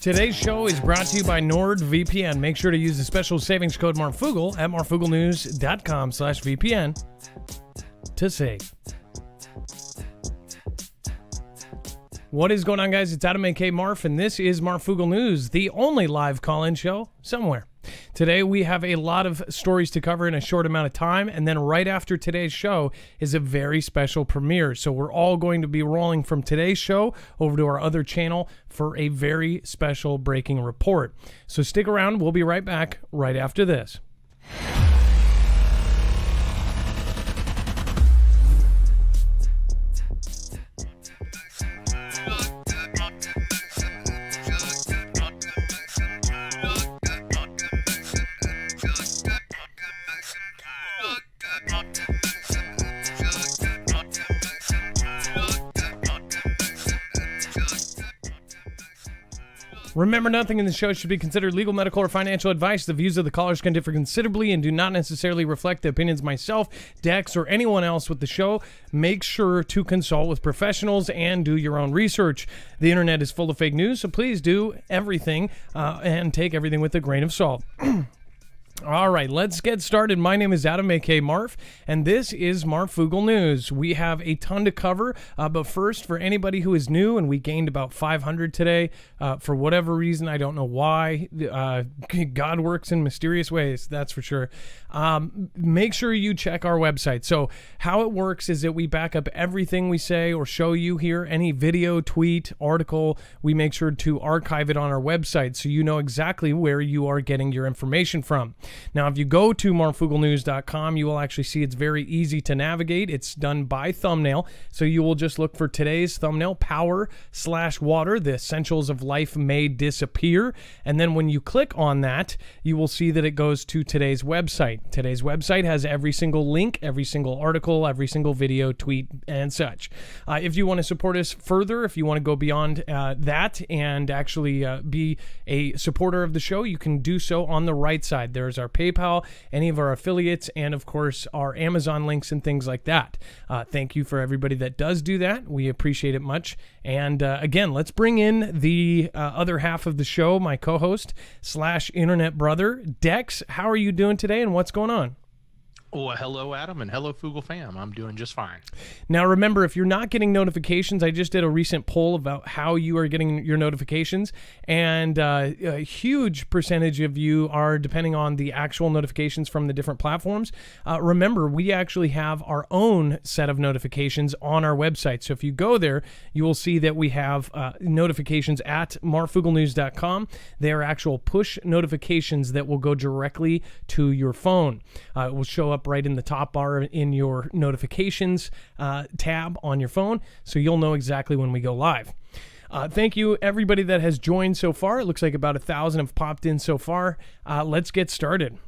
Today's show is brought to you by NordVPN. Make sure to use the special savings code Marfoogle at marfooglenews.com/VPN to save. What is going on, guys? It's Adam aka Marf, and this is Marfoogle News, the only live call-in show somewhere. Today we have a lot of stories to cover in a short amount of time, and then right after today's show is a very special premiere. So we're all going to be rolling from today's show over to our other channel for a very special breaking report. So stick around. We'll be right back right after this. Remember, nothing in the show should be considered legal, medical, or financial advice. The views of the callers can differ considerably and do not necessarily reflect the opinions of myself, Dex, or anyone else with the show. Make sure to consult with professionals and do your own research. The internet is full of fake news, so please do everything and take everything with a grain of salt. All right, let's get started. My name is Adam, aka Marf, and this is Marfoogle News. We have a ton to cover, but first, for anybody who is new, and we gained about 500 today, for whatever reason, I don't know why. God works in mysterious ways, that's for sure. Make sure you check our website. So how it works is that we back up everything we say or show you here, any video, tweet, article, we make sure to archive it on our website so you know exactly where you are getting your information from. Now, if you go to marfooglenews.com, you will actually see it's very easy to navigate. It's done by thumbnail. So you will just look for today's thumbnail, power/water, the essentials of life may disappear. And then when you click on that, you will see that it goes to today's website. Today's website has every single link, every single article, every single video, tweet, and such. If you want to support us further, if you want to go beyond that and actually be a supporter of the show, you can do so on the right side. There's our PayPal, any of our affiliates, and of course our Amazon links and things like that. Thank you for everybody that does do that. We appreciate it much. And again, let's bring in the other half of the show, my co-host / internet brother, Dex. How are you doing today, and what's going on? Well, hello, Adam, and hello, Foogle fam. I'm doing just fine. Now, remember, if you're not getting notifications, I just did a recent poll about how you are getting your notifications, and a huge percentage of you are depending on the actual notifications from the different platforms. Remember, we actually have our own set of notifications on our website. So if you go there, you will see that we have notifications at marfooglenews.com. They are actual push notifications that will go directly to your phone. It will show up right in the top bar in your notifications tab on your phone, so you'll know exactly when we go live. Thank you, everybody that has joined so far. It looks like about 1,000 have popped in so far. Let's get started.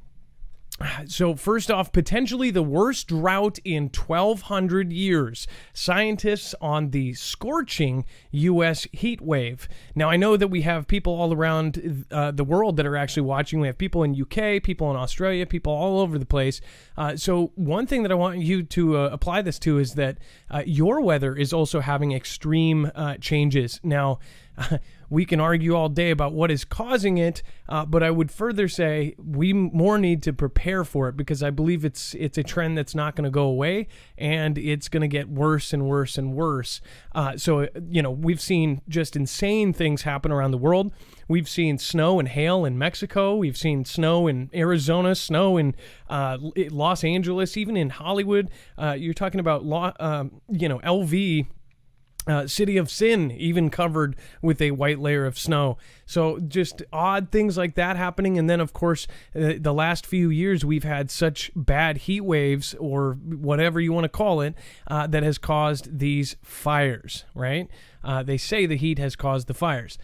So first off, potentially the worst drought in 1,200 years. Scientists on the scorching U.S. heat wave. Now, I know that we have people all around the world that are actually watching. We have people in UK, people in Australia, people all over the place. So one thing that I want you to apply this to is that your weather is also having extreme changes. Now, we can argue all day about what is causing it, but I would further say we more need to prepare for it, because I believe it's a trend that's not going to go away, and it's going to get worse and worse and worse. So, we've seen just insane things happen around the world. We've seen snow and hail in Mexico. We've seen snow in Arizona, snow in Los Angeles, even in Hollywood. You're talking about, LV. City of Sin, even covered with a white layer of snow. So just odd things like that happening. And then, of course, the last few years, we've had such bad heat waves, or whatever you want to call it, that has caused these fires, right? They say the heat has caused the fires.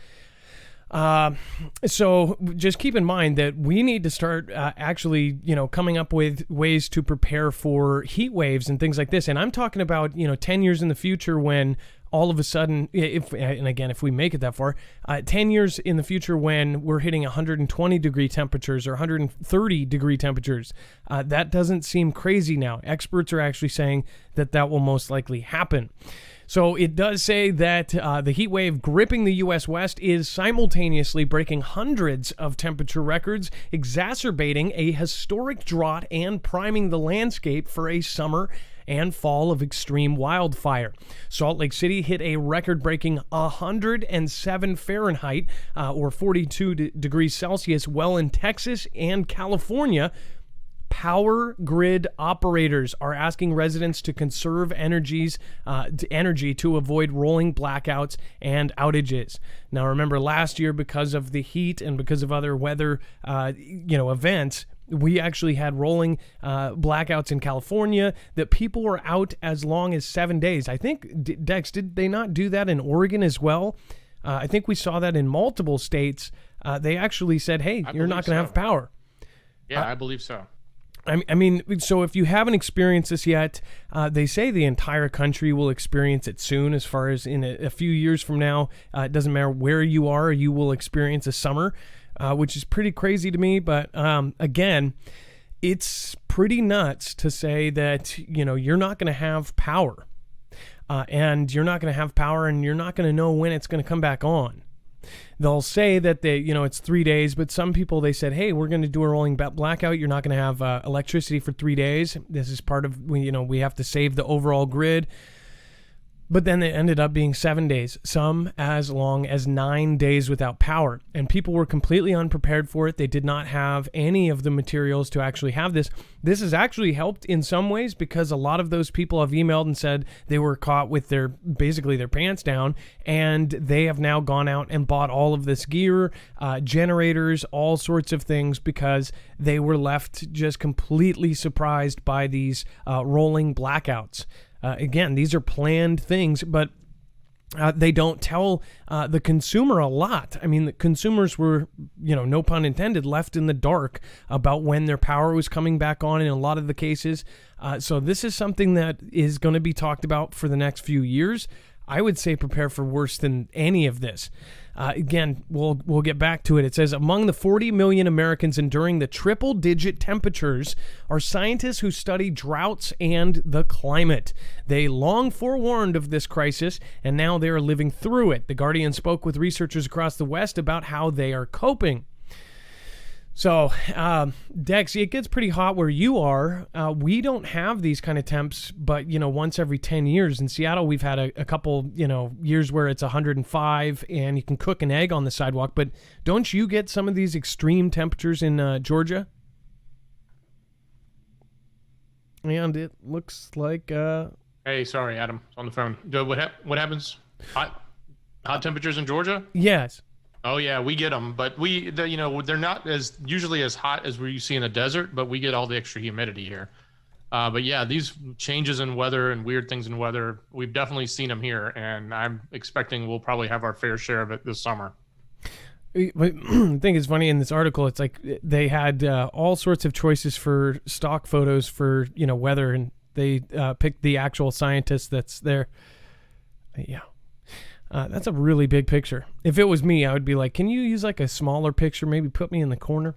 So just keep in mind that we need to start actually, coming up with ways to prepare for heat waves and things like this. And I'm talking about, 10 years in the future when all of a sudden, if we make it that far, 10 years in the future when we're hitting 120 degree temperatures or 130 degree temperatures, that doesn't seem crazy now. Experts are actually saying that will most likely happen. So it does say that the heat wave gripping the U.S. West is simultaneously breaking hundreds of temperature records, exacerbating a historic drought, and priming the landscape for a summer and fall of extreme wildfire. Salt Lake City hit a record-breaking 107 Fahrenheit, or 42 degrees Celsius, while in Texas and California, power grid operators are asking residents to conserve energy to avoid rolling blackouts and outages. Now, remember last year, because of the heat and because of other weather, events, we actually had rolling blackouts in California that people were out as long as 7 days. I think, Dex, did they not do that in Oregon as well? I think we saw that in multiple states. They actually said, hey, you're not going to have power. Yeah, I believe so. I mean, so if you haven't experienced this yet, they say the entire country will experience it soon. As far as in a few years from now, it doesn't matter where you are, you will experience a summer, which is pretty crazy to me. But again, it's pretty nuts to say that, you're not going to have power. And you're not going to have power, and you're not going to know when it's going to come back on. They'll say that it's 3 days, but some people, they said, hey, we're going to do a rolling blackout. You're not going to have electricity for 3 days. This is part of, we have to save the overall grid. But then it ended up being 7 days, some as long as 9 days without power. And people were completely unprepared for it. They did not have any of the materials to actually have this. This has actually helped in some ways, because a lot of those people have emailed and said they were caught with their pants down, and they have now gone out and bought all of this gear, generators, all sorts of things, because they were left just completely surprised by these rolling blackouts. Again, these are planned things, but they don't tell the consumer a lot. I mean, the consumers were, no pun intended, left in the dark about when their power was coming back on in a lot of the cases. So this is something that is going to be talked about for the next few years. I would say prepare for worse than any of this. Again, we'll get back to it. It says, among the 40 million Americans enduring the triple-digit temperatures are scientists who study droughts and the climate. They long forewarned of this crisis, and now they are living through it. The Guardian spoke with researchers across the West about how they are coping. So, Dex, it gets pretty hot where you are. We don't have these kind of temps, but, once every 10 years. In Seattle, we've had a couple, years where it's 105 and you can cook an egg on the sidewalk. But don't you get some of these extreme temperatures in Georgia? And it looks like... Hey, sorry, Adam. On the phone. What happens? Hot temperatures in Georgia? Yes. Oh yeah, we get them, but they're not as usually as hot as we see in the desert, but we get all the extra humidity here. But yeah, these changes in weather and weird things in weather, we've definitely seen them here, and I'm expecting we'll probably have our fair share of it this summer. I think it's funny in this article, it's like they had all sorts of choices for stock photos for, weather, and they picked the actual scientist that's there. Yeah. That's a really big picture. If it was me, I would be like, can you use like a smaller picture? Maybe put me in the corner.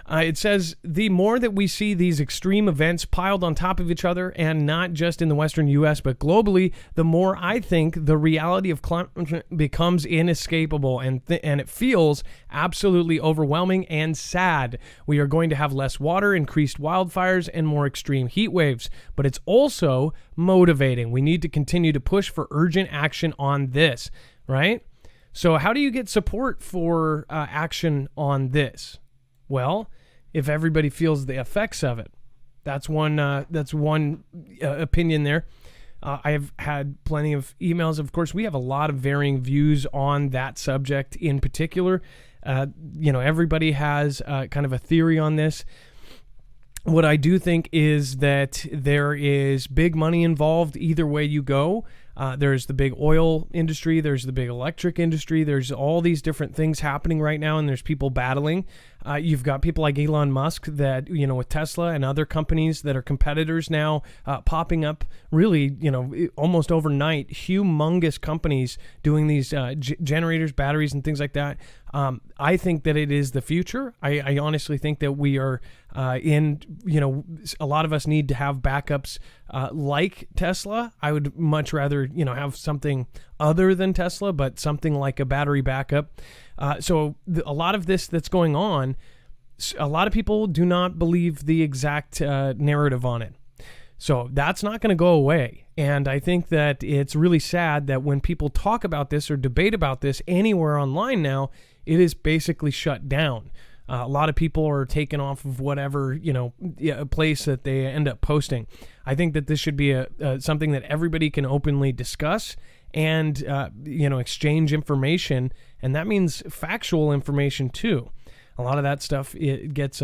It says, the more that we see these extreme events piled on top of each other, and not just in the Western U.S., but globally, the more I think the reality of climate becomes inescapable, and it feels absolutely overwhelming and sad. We are going to have less water, increased wildfires, and more extreme heat waves. But it's also motivating. We need to continue to push for urgent action on this, right? So how do you get support for action on this? Well, if everybody feels the effects of it, that's one opinion there. I have had plenty of emails. Of course, we have a lot of varying views on that subject in particular. Everybody has kind of a theory on this. What I do think is that there is big money involved either way you go. There's the big oil industry. There's the big electric industry. There's all these different things happening right now, and there's people battling. You've got people like Elon Musk that, with Tesla and other companies that are competitors now popping up really, almost overnight, humongous companies doing these generators, batteries, and things like that. I think that it is the future. I honestly think that we are a lot of us need to have backups like Tesla. I would much rather, have something other than Tesla, but something like a battery backup. So a lot of this that's going on, a lot of people do not believe the exact narrative on it. So that's not going to go away. And I think that it's really sad that when people talk about this or debate about this anywhere online now, it is basically shut down. A lot of people are taken off of whatever, place that they end up posting. I think that this should be something that everybody can openly discuss and, exchange information. And that means factual information too. A lot of that stuff it gets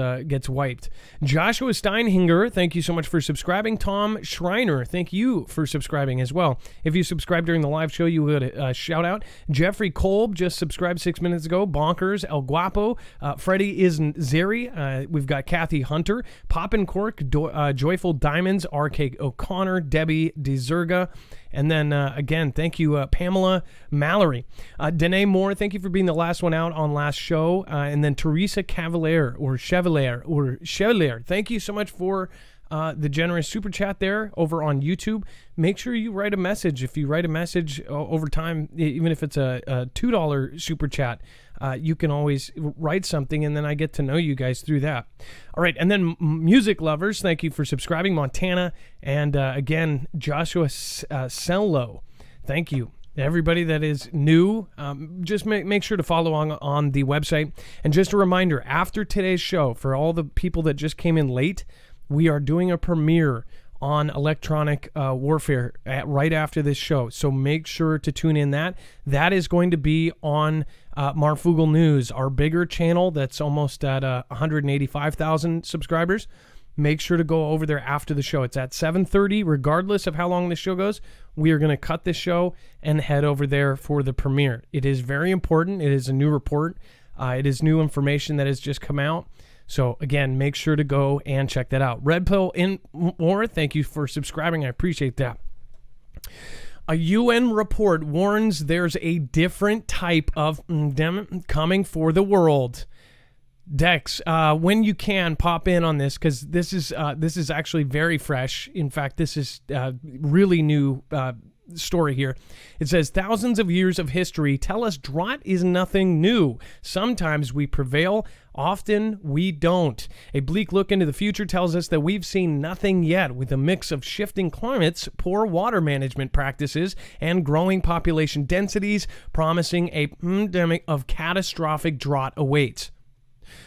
wiped. Joshua Steinhinger, thank you so much for subscribing. Tom Schreiner, thank you for subscribing as well. If you subscribe during the live show, you will get a shout out. Jeffrey Kolb just subscribed 6 minutes ago. Bonkers, El Guapo, Freddie Isn't Zeri. We've got Kathy Hunter, Poppin' Cork, Joyful Diamonds, RK O'Connor, Debbie DeZerga. And then, again, thank you, Pamela Mallory. Danae Moore, thank you for being the last one out on last show. And then Teresa Chevalier, thank you so much for the generous super chat there over on YouTube. Make sure you write a message. If you write a message over time, even if it's a $2 super chat, you can always write something, and then I get to know you guys through that. All right, and then music lovers, thank you for subscribing. Montana, and again, Joshua Sello, thank you. Everybody that is new, just make sure to follow on the website. And just a reminder, after today's show, for all the people that just came in late, we are doing a premiere on electronic warfare right after this show. So make sure to tune in. That is going to be on Marfoogle News, our bigger channel that's almost at 185,000 subscribers. Make sure to go over there after the show. It's at 7:30, regardless of how long the show goes. We are going to cut this show and head over there for the premiere. It is very important. It is a new report. It is new information that has just come out. So, again, make sure to go and check that out. Red Pill in more, thank you for subscribing. I appreciate that. A UN report warns there's a different type of coming for the world. Dex, when you can, pop in on this, because this is actually very fresh. In fact, this is really new story here. It says, thousands of years of history tell us drought is nothing new. Sometimes we prevail, often we don't. A bleak look into the future tells us that we've seen nothing yet, with a mix of shifting climates, poor water management practices, and growing population densities, promising a pandemic of catastrophic drought awaits.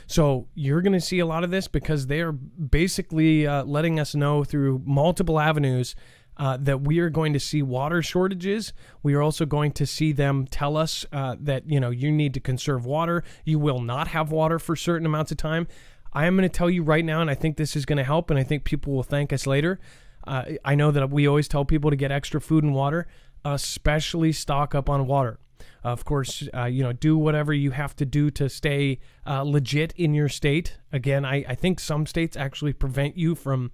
So you're going to see a lot of this because they are basically letting us know through multiple avenues that we are going to see water shortages. We are also going to see them tell us that, you need to conserve water. You will not have water for certain amounts of time. I am going to tell you right now, and I think this is going to help, and I think people will thank us later. I know that we always tell people to get extra food and water, especially stock up on water. Of course, do whatever you have to do to stay legit in your state. Again, I think some states actually prevent you from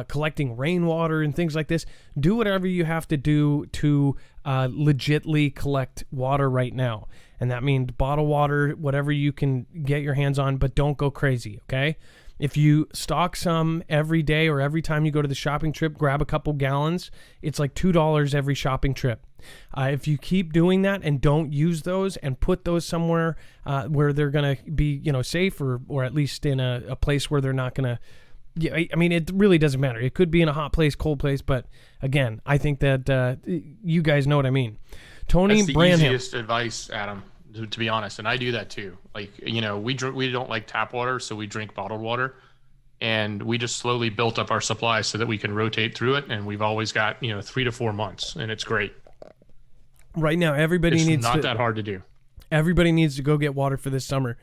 collecting rainwater and things like this. Do whatever you have to do to legitly collect water right now. And that means bottle water, whatever you can get your hands on, but don't go crazy, okay? If you stock some every day or every time you go to the shopping trip, grab a couple gallons, it's like $2 every shopping trip. If you keep doing that and don't use those and put those somewhere where they're going to be, safe or at least in a place where they're not going to, it really doesn't matter. It could be in a hot place, cold place, but again, I think that you guys know what I mean. Tony That's the Branham. easiest advice, Adam, to be honest, and I do that too. Like, we don't like tap water, so we drink bottled water, and we just slowly built up our supply so that we can rotate through it, and we've always got 3 to 4 months, and it's great. Right now, everybody it's needs not that hard to do. Everybody needs to go get water for this summer.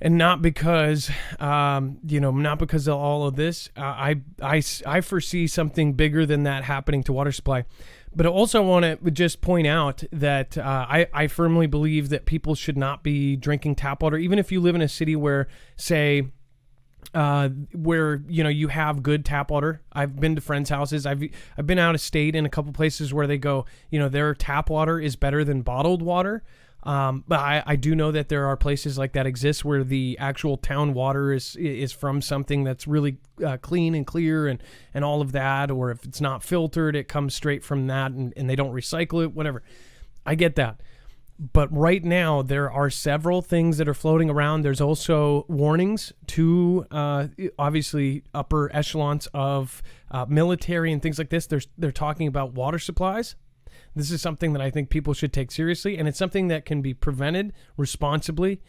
And not because, not because of all of this. I foresee something bigger than that happening to water supply. But I also want to just point out that I firmly believe that people should not be drinking tap water, even if you live in a city where, say, you have good tap water. I've been to friends' houses. I've been out of state in a couple places where they go, their tap water is better than bottled water. But I do know that there are places like that exist where the actual town water is from something that's really clean and clear and all of that. Or if it's not filtered, it comes straight from that and they don't recycle it, whatever. I get that. But right now, there are several things that are floating around. There's also warnings to, obviously, upper echelons of military and things like this. They're talking about water supplies. This is something that I think people should take seriously, and it's something that can be prevented responsibly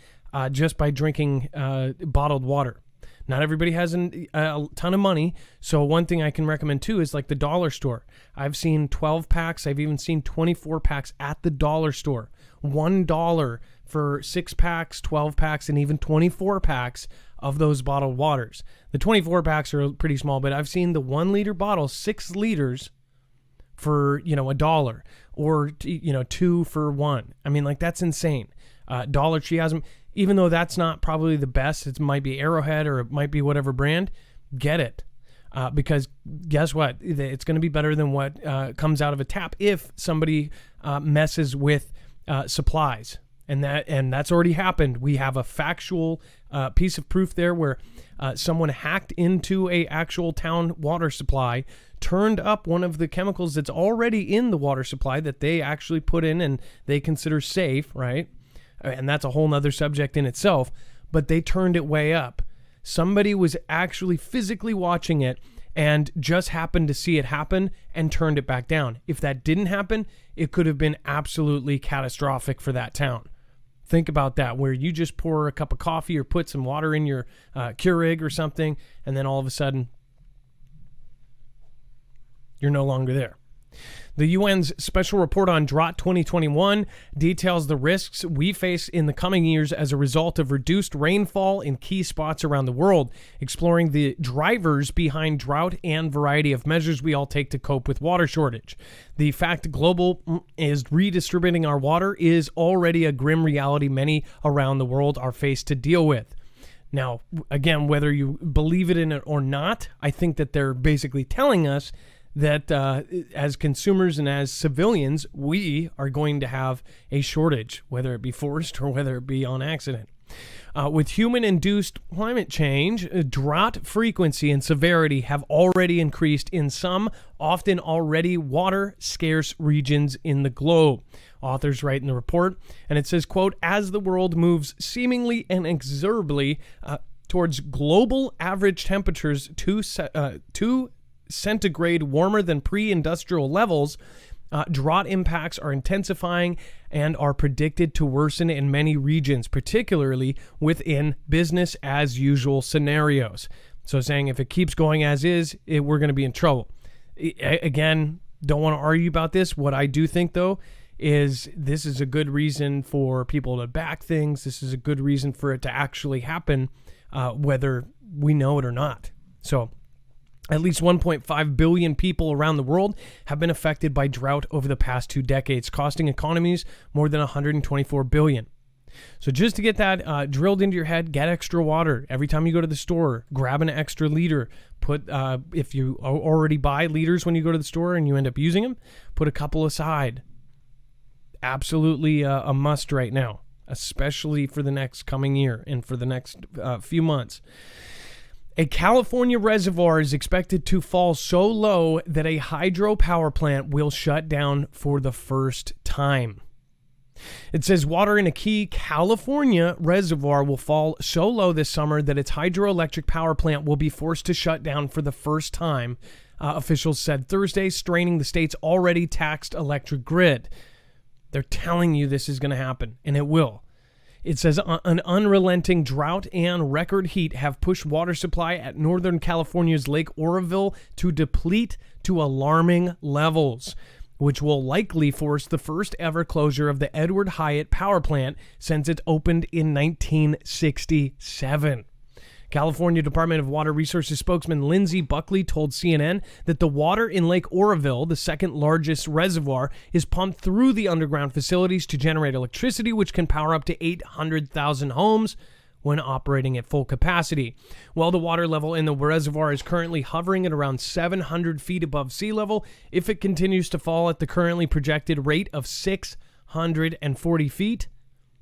just by drinking bottled water. Not everybody has a ton of money, so one thing I can recommend too is like the dollar store. I've seen 12 packs. I've even seen 24 packs at the dollar store. $1 for 6 packs, 12 packs, and even 24 packs of those bottled waters. The 24 packs are pretty small, but I've seen the 1 liter bottle, 6 liters, for $1, or 2 for 1. I mean, like, that's insane. Dollar Tree has them, even though that's not probably the best. It might be Arrowhead or it might be whatever brand. Get it, because guess what? It's going to be better than what comes out of a tap if somebody messes with supplies, and that's already happened. We have a factual piece of proof there where someone hacked into a actual town water supply, turned up one of the chemicals that's already in the water supply that they actually put in and they consider safe, right? And that's a whole nother subject in itself, but they turned it way up. Somebody was actually physically watching it and just happened to see it happen and turned it back down. If that didn't happen, it could have been absolutely catastrophic for that town. Think about that, where you just pour a cup of coffee or put some water in your Keurig or something, and then all of a sudden, you're no longer there. The UN's Special Report on Drought 2021 details the risks we face in the coming years as a result of reduced rainfall in key spots around the world, exploring the drivers behind drought and variety of measures we all take to cope with water shortage. The fact global is redistributing our water is already a grim reality many around the world are faced to deal with. Now, again, whether you believe it in it or not, I think that they're basically telling us that as consumers and as civilians, we are going to have a shortage, whether it be forced or whether it be on accident. With human-induced climate change, drought frequency and severity have already increased in some, often already water-scarce regions in the globe. Authors write in the report, and it says, quote, as the world moves seemingly inexorably towards global average temperatures two centigrade warmer than pre-industrial levels, drought impacts are intensifying and are predicted to worsen in many regions, particularly within business as usual scenarios. So saying if it keeps going as is, we're going to be in trouble. Again, don't want to argue about this. What I do think, though, is this is a good reason for people to back things. This is a good reason for it to actually happen, whether we know it or not. So at least 1.5 billion people around the world have been affected by drought over the past 2 decades, costing economies more than 124 billion. So just to get that drilled into your head, get extra water. Every time you go to the store, grab an extra liter. Put, if you already buy liters when you go to the store and you end up using them, put a couple aside. Absolutely a must right now, especially for the next coming year and for the next few months. A California reservoir is expected to fall so low that a hydropower plant will shut down for the first time. It says water in a key California reservoir will fall so low this summer that its hydroelectric power plant will be forced to shut down for the first time, officials said Thursday, straining the state's already taxed electric grid. They're telling you this is going to happen, and it will. It says an unrelenting drought and record heat have pushed water supply at Northern California's Lake Oroville to deplete to alarming levels. which will likely force the first ever closure of the Edward Hyatt power plant since it opened in 1967. California Department of Water Resources spokesman Lindsey Buckley told CNN that the water in Lake Oroville, the second largest reservoir, is pumped through the underground facilities to generate electricity, which can power up to 800,000 homes when operating at full capacity. While the water level in the reservoir is currently hovering at around 700 feet above sea level, if it continues to fall at the currently projected rate of 640 feet,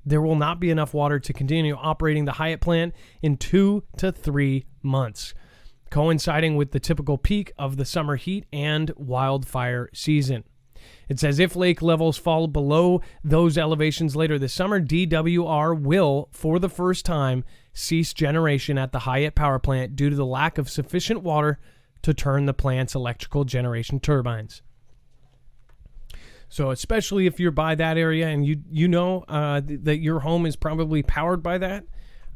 there will not be enough water to continue operating the Hyatt plant in 2 to 3 months, coinciding with the typical peak of the summer heat and wildfire season. It says if lake levels fall below those elevations later this summer, DWR will, for the first time, cease generation at the Hyatt power plant due to the lack of sufficient water to turn the plant's electrical generation turbines. So especially if you're by that area and you know that your home is probably powered by that,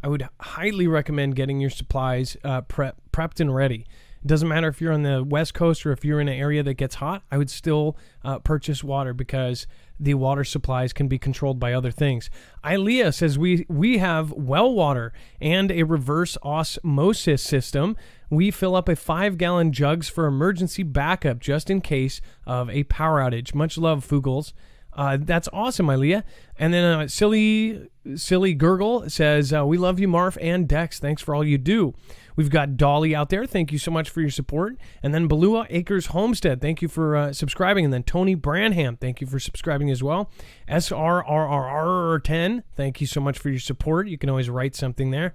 I would highly recommend getting your supplies prepped and ready. It doesn't matter if you're on the West Coast or if you're in an area that gets hot, I would still purchase water because the water supplies can be controlled by other things. Ilea says we have well water and a reverse osmosis system. We fill up a 5-gallon jugs for emergency backup just in case of a power outage. Much love, Foogles. That's awesome, Ilea. And then Silly Gurgle says, we love you, Marf and Dex. Thanks for all you do. We've got Dolly out there. Thank you so much for your support. And then Balua Acres Homestead. Thank you for subscribing. And then Tony Branham. Thank you for subscribing as well. SRRRR10. Thank you so much for your support. You can always write something there.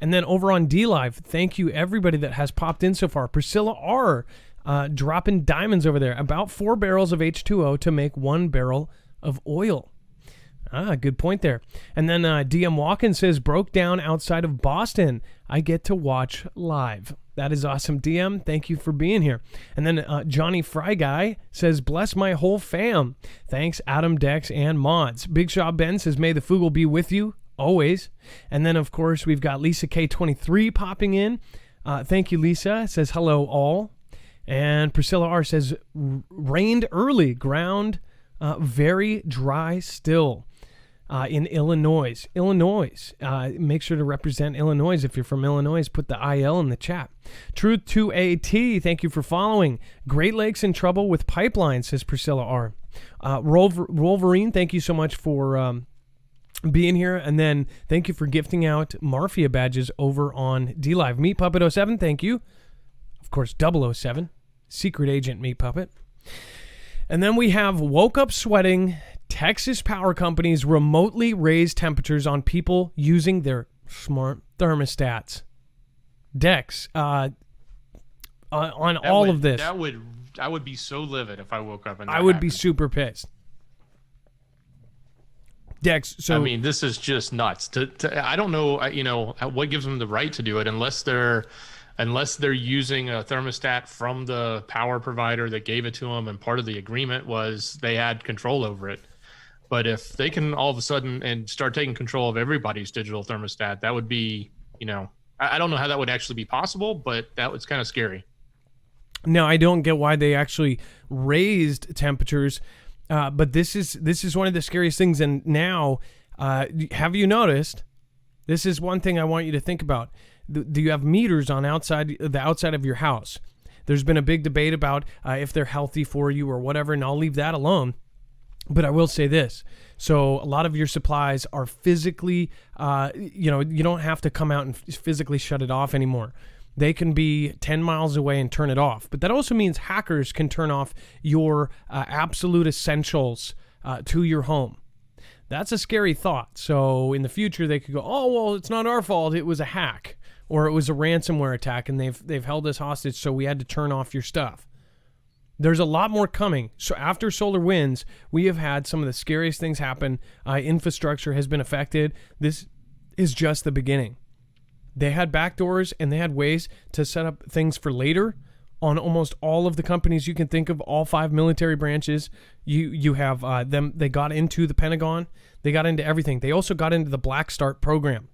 And then over on DLive, thank you everybody that has popped in so far. Priscilla R. Dropping diamonds over there. About 4 barrels of H2O to make 1 barrel of oil. Good point there. And then DM Watkins says, broke down outside of Boston. I get to watch live. That is awesome, DM. Thank you for being here. And then Johnny Fry Guy says, bless my whole fam. Thanks, Adam, Dex, and Mods. Big Shot Ben says, may the Foogle be with you always. And then, of course, we've got Lisa K23 popping in. Thank you, Lisa. Says, hello, all. And Priscilla R says, rained early, ground very dry still. In Illinois. Make sure to represent Illinois. If you're from Illinois, put the IL in the chat. Truth to AT, thank you for following. Great Lakes in trouble with pipelines, says Priscilla R. Wolverine, thank you so much for being here. And then thank you for gifting out Marfia badges over on DLive. Meat Puppet 07, thank you. Of course, 007, Secret Agent Meat Puppet. And then we have Woke Up Sweating. Texas power companies remotely raise temperatures on people using their smart thermostats. Dex, on all of this. I would be so livid if I woke up and I would be super pissed. Dex, so I mean, this is just nuts. I don't know, what gives them the right to do it unless they're using a thermostat from the power provider that gave it to them, and part of the agreement was they had control over it. But if they can all of a sudden and start taking control of everybody's digital thermostat, that would be, I don't know how that would actually be possible, but that was kind of scary. No, I don't get why they actually raised temperatures, but this is one of the scariest things. And now, have you noticed? This is one thing I want you to think about. Do you have meters on the outside of your house? There's been a big debate about if they're healthy for you or whatever, and I'll leave that alone. But I will say this. So a lot of your supplies are physically, you don't have to come out and physically shut it off anymore. They can be 10 miles away and turn it off. But that also means hackers can turn off your absolute essentials to your home. That's a scary thought. So in the future, they could go, oh, well, it's not our fault. It was a hack, or it was a ransomware attack, and they've held us hostage, so we had to turn off your stuff. There's a lot more coming. So after SolarWinds, we have had some of the scariest things happen. Infrastructure has been affected. This is just the beginning. They had backdoors and they had ways to set up things for later on almost all of the companies you can think of, all 5 military branches. You have them. They got into the Pentagon. They got into everything. They also got into the Black Start program.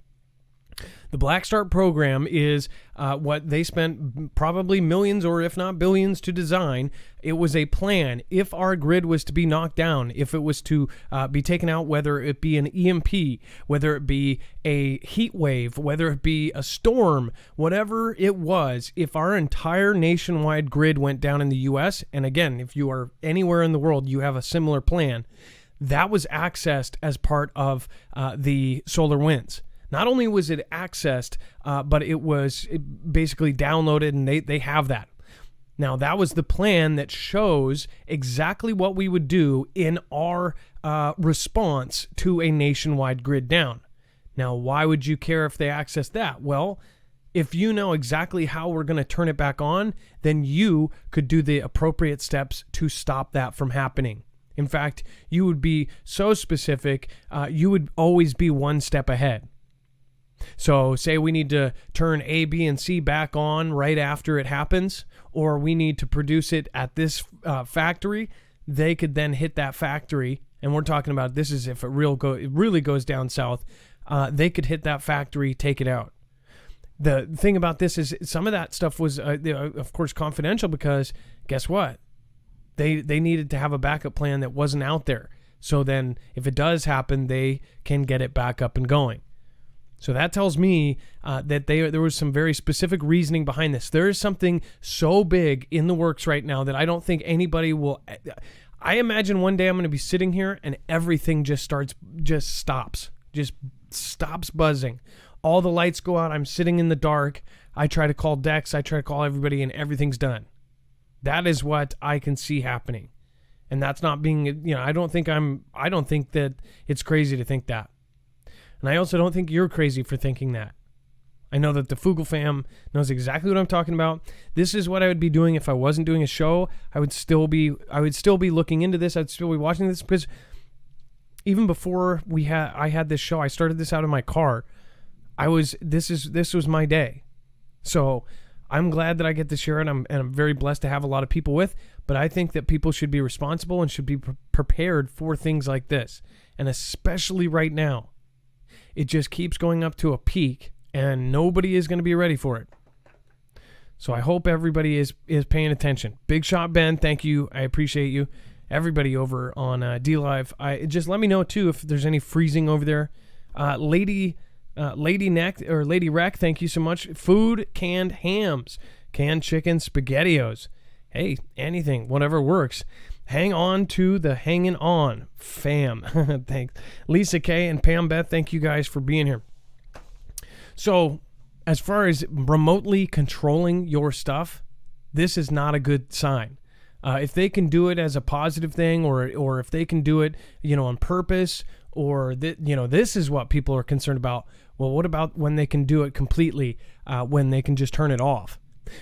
The Black Start program is what they spent probably millions or if not billions to design. It was a plan. If our grid was to be knocked down, if it was to be taken out, whether it be an EMP, whether it be a heat wave, whether it be a storm, whatever it was, if our entire nationwide grid went down in the U.S., and again, if you are anywhere in the world, you have a similar plan, that was accessed as part of the solar winds. Not only was it accessed, but it was basically downloaded, and they have that. Now, that was the plan that shows exactly what we would do in our response to a nationwide grid down. Now, why would you care if they access that? Well, if you know exactly how we're going to turn it back on, then you could do the appropriate steps to stop that from happening. In fact, you would be so specific, you would always be one step ahead. So say we need to turn A, B, and C back on right after it happens, or we need to produce it at this factory, they could then hit that factory, and we're talking about this is if it really goes down south, they could hit that factory, take it out. The thing about this is some of that stuff was, of course, confidential because guess what? They needed to have a backup plan that wasn't out there. So then if it does happen, they can get it back up and going. So that tells me that there was some very specific reasoning behind this. There is something so big in the works right now that I don't think anybody will. I imagine one day I'm going to be sitting here and everything just stops buzzing. All the lights go out. I'm sitting in the dark. I try to call Dex. I try to call everybody, and everything's done. That is what I can see happening, and that's not being. I don't think that it's crazy to think that. And I also don't think you're crazy for thinking that. I know that the Foogle fam knows exactly what I'm talking about. This is what I would be doing if I wasn't doing a show. I would still be looking into this. I'd still be watching this because even before I had this show, I started this out of my car. This was my day. So I'm glad that I get to share it. I'm very blessed to have a lot of people with, but I think that people should be responsible and should be prepared for things like this. And especially right now. It just keeps going up to a peak, and nobody is going to be ready for it. So I hope everybody is paying attention. Big Shot Ben, thank you. I appreciate you. Everybody over on D-Live. Just let me know, too, if there's any freezing over there. Lady Neck or Lady Wreck, thank you so much. Food, canned hams, canned chicken, SpaghettiOs. Hey, anything, whatever works. Hang on to the hanging on, fam. Thanks. Lisa K and Pam Beth, thank you guys for being here. So, as far as remotely controlling your stuff, this is not a good sign. If they can do it as a positive thing, or if they can do it, on purpose, or this is what people are concerned about. Well, what about when they can do it completely? When they can just turn it off?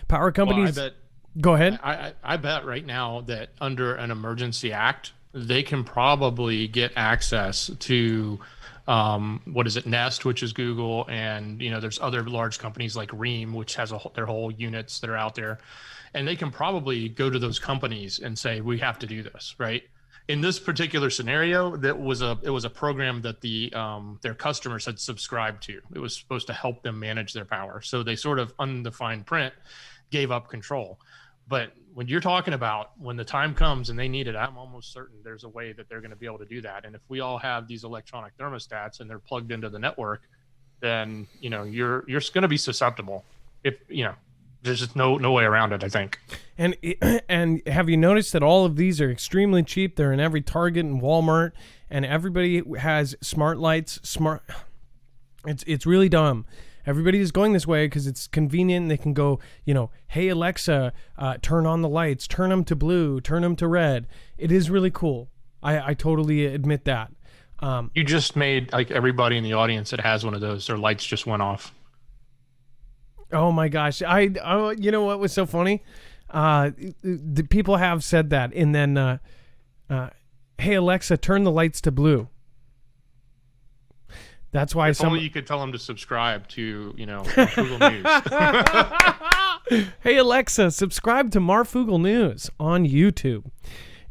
Power companies. Well, I bet. Go ahead. I bet right now that under an emergency act, they can probably get access to, Nest, which is Google, and there's other large companies like Ream, which has their whole units that are out there, and they can probably go to those companies and say, we have to do this, right? In this particular scenario, it was a program that their customers had subscribed to. It was supposed to help them manage their power, so they sort of undefined print gave up control. But when you're talking about when the time comes and they need it, I'm almost certain there's a way that they're going to be able to do that. And if we all have these electronic thermostats and they're plugged into the network, then you're going to be susceptible. If there's just no way around it, I think. And have you noticed that all of these are extremely cheap? They're in every Target and Walmart, and everybody has smart lights. It's really dumb. Everybody is going this way because it's convenient. They can go, hey, Alexa, turn on the lights, turn them to blue, turn them to red. It is really cool. I totally admit that. You just made like everybody in the audience that has one of those, their lights just went off. Oh my gosh. You know what was so funny? The people have said that. And then, hey, Alexa, turn the lights to blue. That's why only you could tell them to subscribe to, Marfoogle News. Hey, Alexa, subscribe to Marfoogle News on YouTube.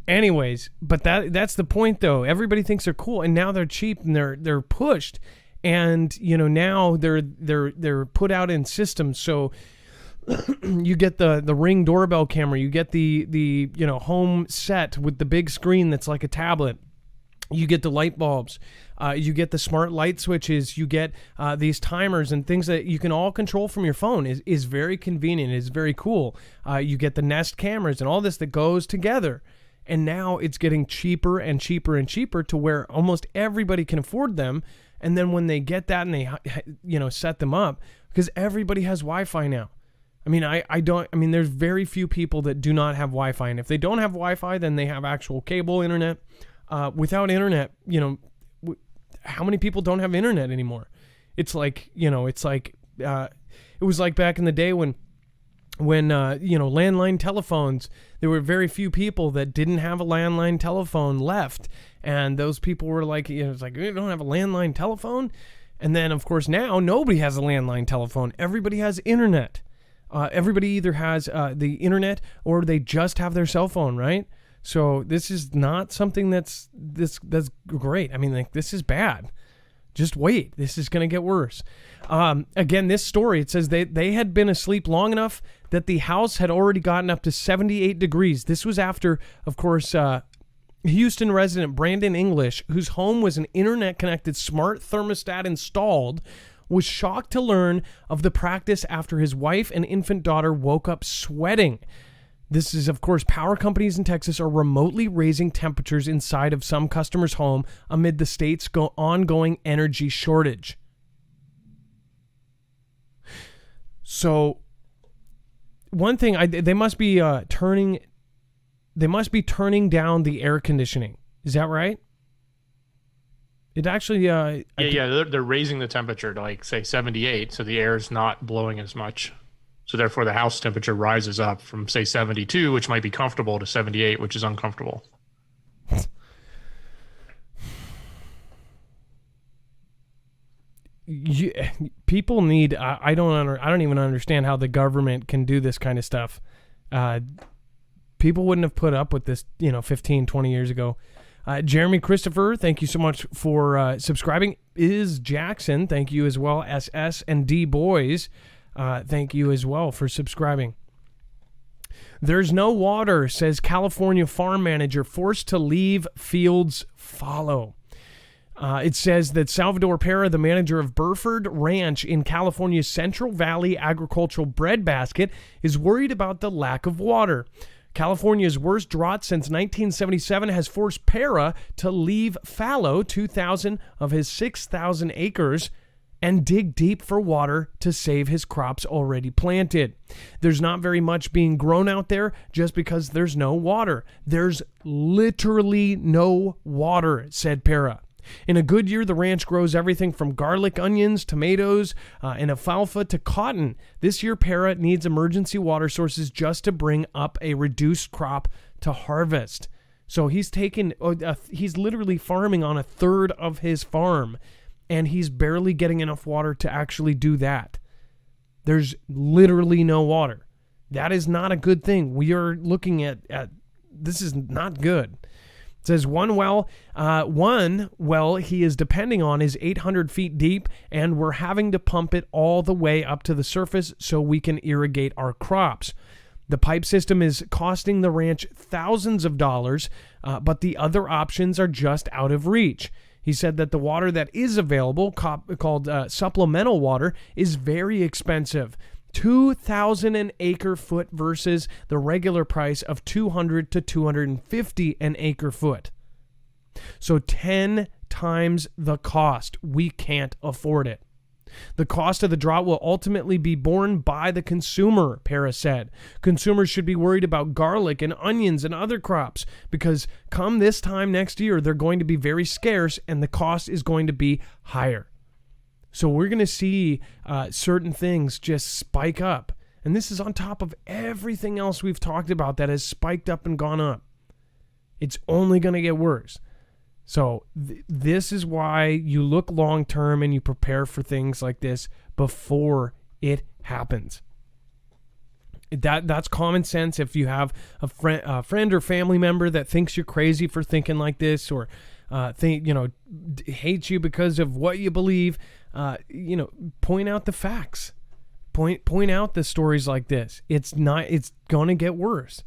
Anyways, but that's the point, though. Everybody thinks they're cool, and now they're cheap, and they're pushed. And now they're put out in systems. So you get the Ring doorbell camera, you get the home set with the big screen that's like a tablet. You get the light bulbs, you get the smart light switches, you get these timers and things that you can all control from your phone. Is very convenient, is very cool. You get the Nest cameras and all this that goes together. And now it's getting cheaper and cheaper and cheaper to where almost everybody can afford them. And then when they get that and they set them up, because everybody has Wi-Fi now. I mean, there's very few people that do not have Wi-Fi. And if they don't have Wi-Fi, then they have actual cable internet. Without internet, how many people don't have internet anymore? It's like, it was like back in the day when landline telephones, there were very few people that didn't have a landline telephone left. And those people were like, it's like, we don't have a landline telephone. And then, of course, now nobody has a landline telephone. Everybody has internet. Everybody either has the internet or they just have their cell phone, right? So this is not something that's great. I mean, like, this is bad. Just wait. This is going to get worse. Again, this story, it says they had been asleep long enough that the house had already gotten up to 78 degrees. This was after, of course, Houston resident Brandon English, whose home was an internet-connected smart thermostat installed, was shocked to learn of the practice after his wife and infant daughter woke up sweating. This is, of course, power companies in Texas are remotely raising temperatures inside of some customers' home amid the state's ongoing energy shortage. So, one thing, they must be turning down the air conditioning. Is that right? It actually, they're raising the temperature to, like, say 78, so the air is not blowing as much. So therefore, the house temperature rises up from, say, 72, which might be comfortable, to 78, which is uncomfortable. People need. I don't even understand how the government can do this kind of stuff. People wouldn't have put up with this, 15, 20 years ago. Jeremy Christopher, thank you so much for subscribing. Is Jackson, thank you as well. SS and D Boys. Thank you as well for subscribing. There's no water, says California farm manager forced to leave fields follow. It says that Salvador Pera, the manager of Burford Ranch in California's Central Valley agricultural breadbasket, is worried about the lack of water. California's worst drought since 1977 has forced Pera to leave fallow 2,000 of his 6,000 acres and dig deep for water to save his crops already planted. There's not very much being grown out there just because there's no water. There's literally no water, said Pera. In a good year, the ranch grows everything from garlic, onions, tomatoes, and alfalfa to cotton. This year, Pera needs emergency water sources just to bring up a reduced crop to harvest. So he's literally farming on a third of his farm, and he's barely getting enough water to actually do that. There's literally no water. That is not a good thing. We are looking at this is not good. It says one well he is depending on is 800 feet deep, and we're having to pump it all the way up to the surface so we can irrigate our crops. The pipe system is costing the ranch thousands of dollars, but the other options are just out of reach. He said that the water that is available, called supplemental water, is very expensive. $2,000 an acre foot versus the regular price of $200 to $250 an acre foot. So 10 times the cost. We can't afford it. The cost of the drought will ultimately be borne by the consumer, Pera said. Consumers should be worried about garlic and onions and other crops because come this time next year, they're going to be very scarce and the cost is going to be higher. So we're going to see certain things just spike up. And this is on top of everything else we've talked about that has spiked up and gone up. It's only going to get worse. So this is why you look long term and you prepare for things like this before it happens. That's common sense. If you have a friend or family member that thinks you're crazy for thinking like this, or hate you because of what you believe, point out the facts. Point out the stories like this. It's going to get worse.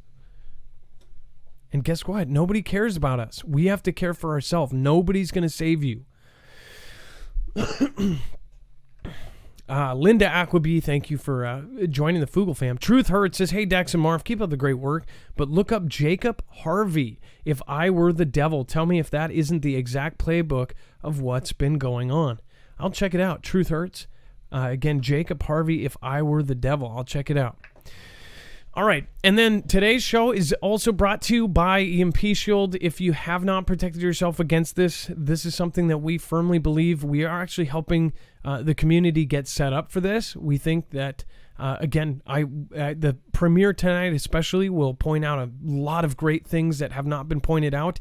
And guess what? Nobody cares about us. We have to care for ourselves. Nobody's going to save you. Linda Aquaby, thank you for joining the Foogle fam. Truth Hurts says, hey, Dex and Marv, keep up the great work, but look up Jacob Harvey. If I were the devil, tell me if that isn't the exact playbook of what's been going on. I'll check it out. Truth Hurts. Again, Jacob Harvey, if I were the devil. I'll check it out. All right, and then today's show is also brought to you by EMP Shield. If you have not protected yourself against this is something that we firmly believe we are actually helping the community get set up for this. We think that, the premiere tonight especially will point out a lot of great things that have not been pointed out.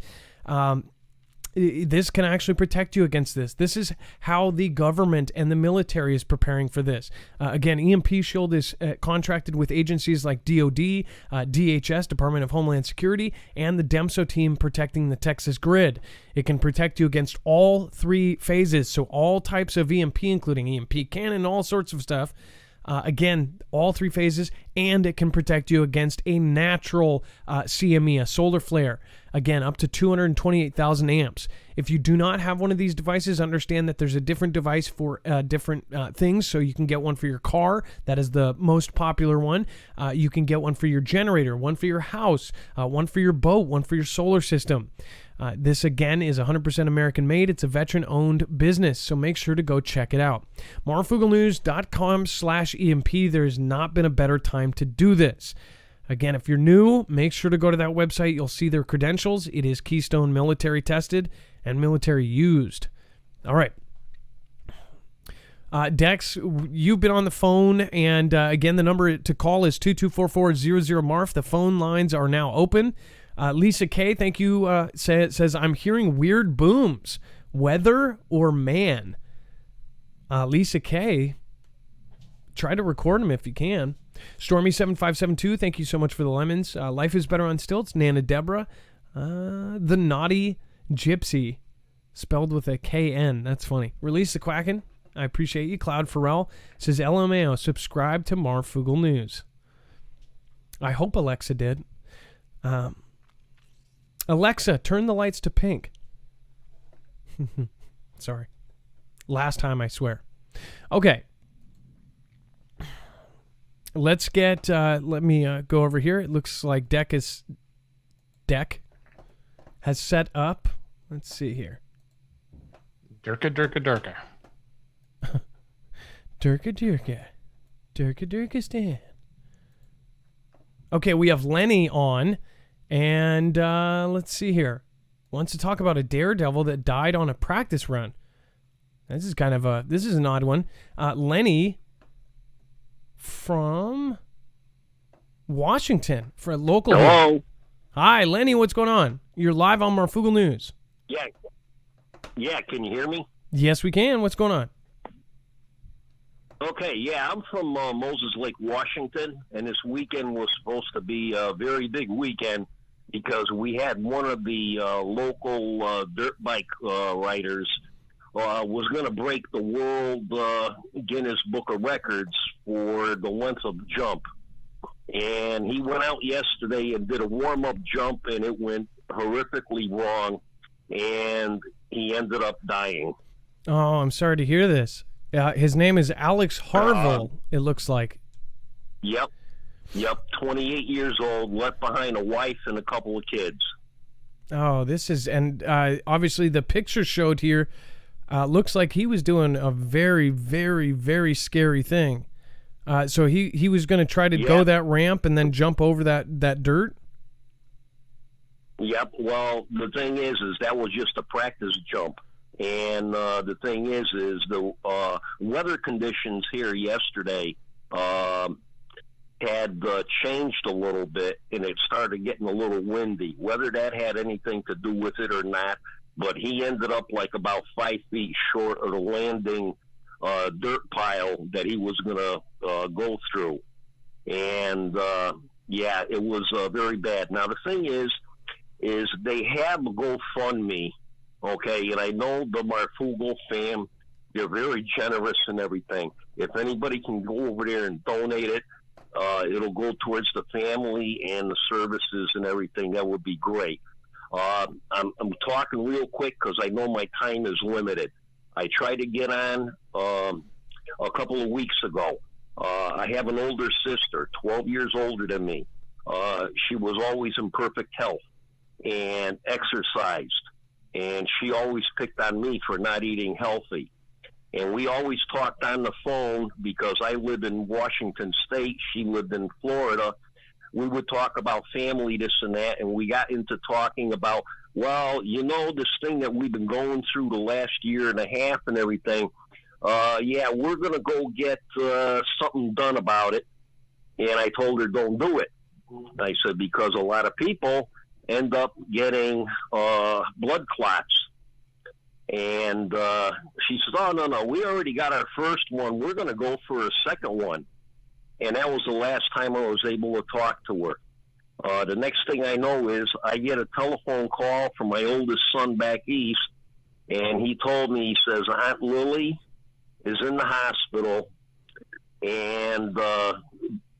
This can actually protect you against this. This is how the government and the military is preparing for this. Again, EMP Shield is contracted with agencies like DOD, DHS, Department of Homeland Security, and the DEMSO team protecting the Texas grid. It can protect you against all three phases, so all types of EMP, including EMP cannon, all sorts of stuff. Again, all three phases, and it can protect you against a natural CME, a solar flare. Again, up to 228,000 amps. If you do not have one of these devices, understand that there's a different device for different things. So you can get one for your car. That is the most popular one. You can get one for your generator, one for your house, one for your boat, one for your solar system. This, again, is 100% American-made. It's a veteran-owned business, so make sure to go check it out. marfooglenews.com/EMP. There's not been a better time to do this. Again, if you're new, make sure to go to that website. You'll see their credentials. It is Keystone military tested and military used. All right. Dex, you've been on the phone, and again, the number to call is 2244-00-MARF. The phone lines are now open. Lisa K, thank you, says, I'm hearing weird booms. Weather or man? Lisa K, try to record them if you can. Stormy7572, thank you so much for the lemons. Life is Better on Stilts. Nana Deborah. The Naughty Gypsy, spelled with a KN. That's funny. Release the Quacken. I appreciate you. Cloud Farrell says, LMAO, subscribe to Marfoogle News. I hope Alexa did. Alexa, turn the lights to pink. Sorry. Last time, I swear. Okay. Let's get, let me go over here. It looks like Deck has set up. Let's see here. Durka. Durka Stan. Okay, we have Lenny on, and let's see here. Wants to talk about a daredevil that died on a practice run. This is an odd one. Lenny from Washington, for a local. Hello. Here. Hi, Lenny. What's going on? You're live on Marfoogle News. Yeah. Can you hear me? Yes, we can. What's going on? Okay. Yeah, I'm from Moses Lake, Washington, and this weekend was supposed to be a very big weekend because we had one of the local dirt bike riders was going to break the World Guinness Book of Records for the length of jump. And he went out yesterday and did a warm-up jump, and it went horrifically wrong, and he ended up dying. Oh, I'm sorry to hear this. His name is Alex Harvey, it looks like. Yep, 28 years old, left behind a wife and a couple of kids. Oh, this is, and obviously the picture showed here, looks like he was doing a very, very, very scary thing. So he was going to try to go that ramp and then jump over that dirt? Yep. Well, the thing is that was just a practice jump. And the thing is the weather conditions here yesterday had changed a little bit, and it started getting a little windy. Whether that had anything to do with it or not, but he ended up like about 5 feet short of the landing dirt pile that he was going to go through. And, it was very bad. Now, the thing is they have a GoFundMe Okay, and I know the Marfoogle fam, they're very generous and everything. If anybody can go over there and donate it, it'll go towards the family and the services and everything. That would be great. I'm talking real quick because I know my time is limited. I tried to get on a couple of weeks ago. I have an older sister, 12 years older than me. She was always in perfect health and exercised, and she always picked on me for not eating healthy. And we always talked on the phone because I live in Washington State. She lived in Florida. We would talk about family, this and that, and we got into talking about, well, you know, this thing that we've been going through the last year and a half and everything, yeah, we're going to go get something done about it. And I told her, don't do it. I said, because a lot of people end up getting blood clots. And she said, oh, no, we already got our first one. We're going to go for a second one. And that was the last time I was able to talk to her. The next thing I know is I get a telephone call from my oldest son back east, and he told me, he says, Aunt Lily is in the hospital, and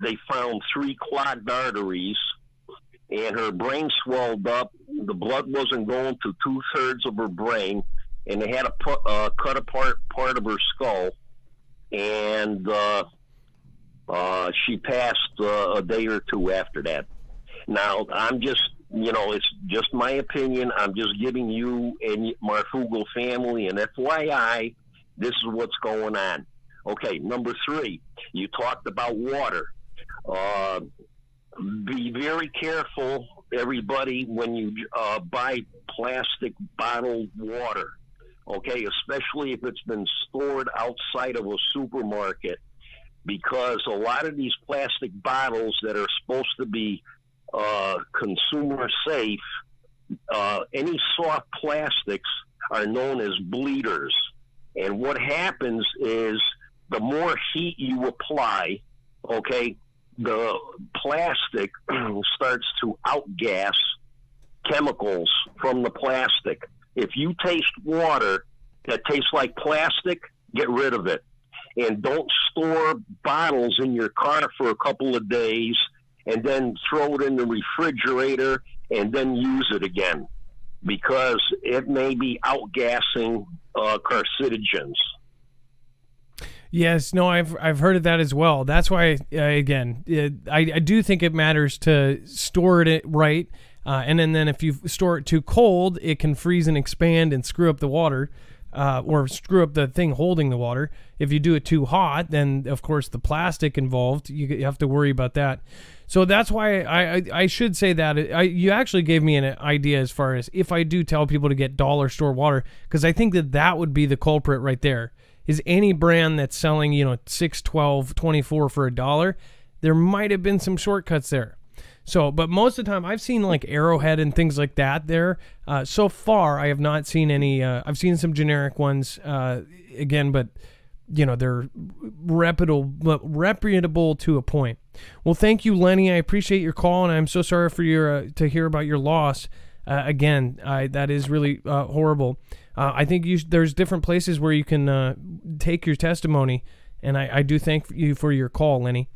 they found 3 clogged arteries, and her brain swelled up. The blood wasn't going to 2/3 of her brain, and they had to cut apart part of her skull, and she passed a day or two after that. Now, I'm just, you know, it's just my opinion. I'm just giving you and Marfoogle family an FYI, this is what's going on. Okay, number 3, you talked about water. Be very careful, everybody, when you buy plastic bottled water, okay, especially if it's been stored outside of a supermarket, because a lot of these plastic bottles that are supposed to be consumer safe, any soft plastics are known as bleeders. And what happens is the more heat you apply, okay, the plastic starts to outgas chemicals from the plastic. If you taste water that tastes like plastic, get rid of it. And don't store bottles in your car for a couple of days and then throw it in the refrigerator and then use it again, because it may be outgassing carcinogens. Yes, no, I've heard of that as well. That's why, again, I do think it matters to store it right, and then if you store it too cold, it can freeze and expand and screw up the water, or screw up the thing holding the water. If you do it too hot, then of course the plastic involved, you have to worry about that. So that's why I should say that you actually gave me an idea as far as if I do tell people to get dollar store water, because I think that would be the culprit right there. Is any brand that's selling, you know, 6, 12, 24 for $1, there might have been some shortcuts there. So, but most of the time I've seen like Arrowhead and things like that there. So far, I have not seen any. I've seen some generic ones again, but you know, they're reputable to a point. Well, thank you, Lenny. I appreciate your call, and I'm so sorry for your to hear about your loss. Again, that is really horrible. I think there's different places where you can take your testimony, and I do thank you for your call, Lenny.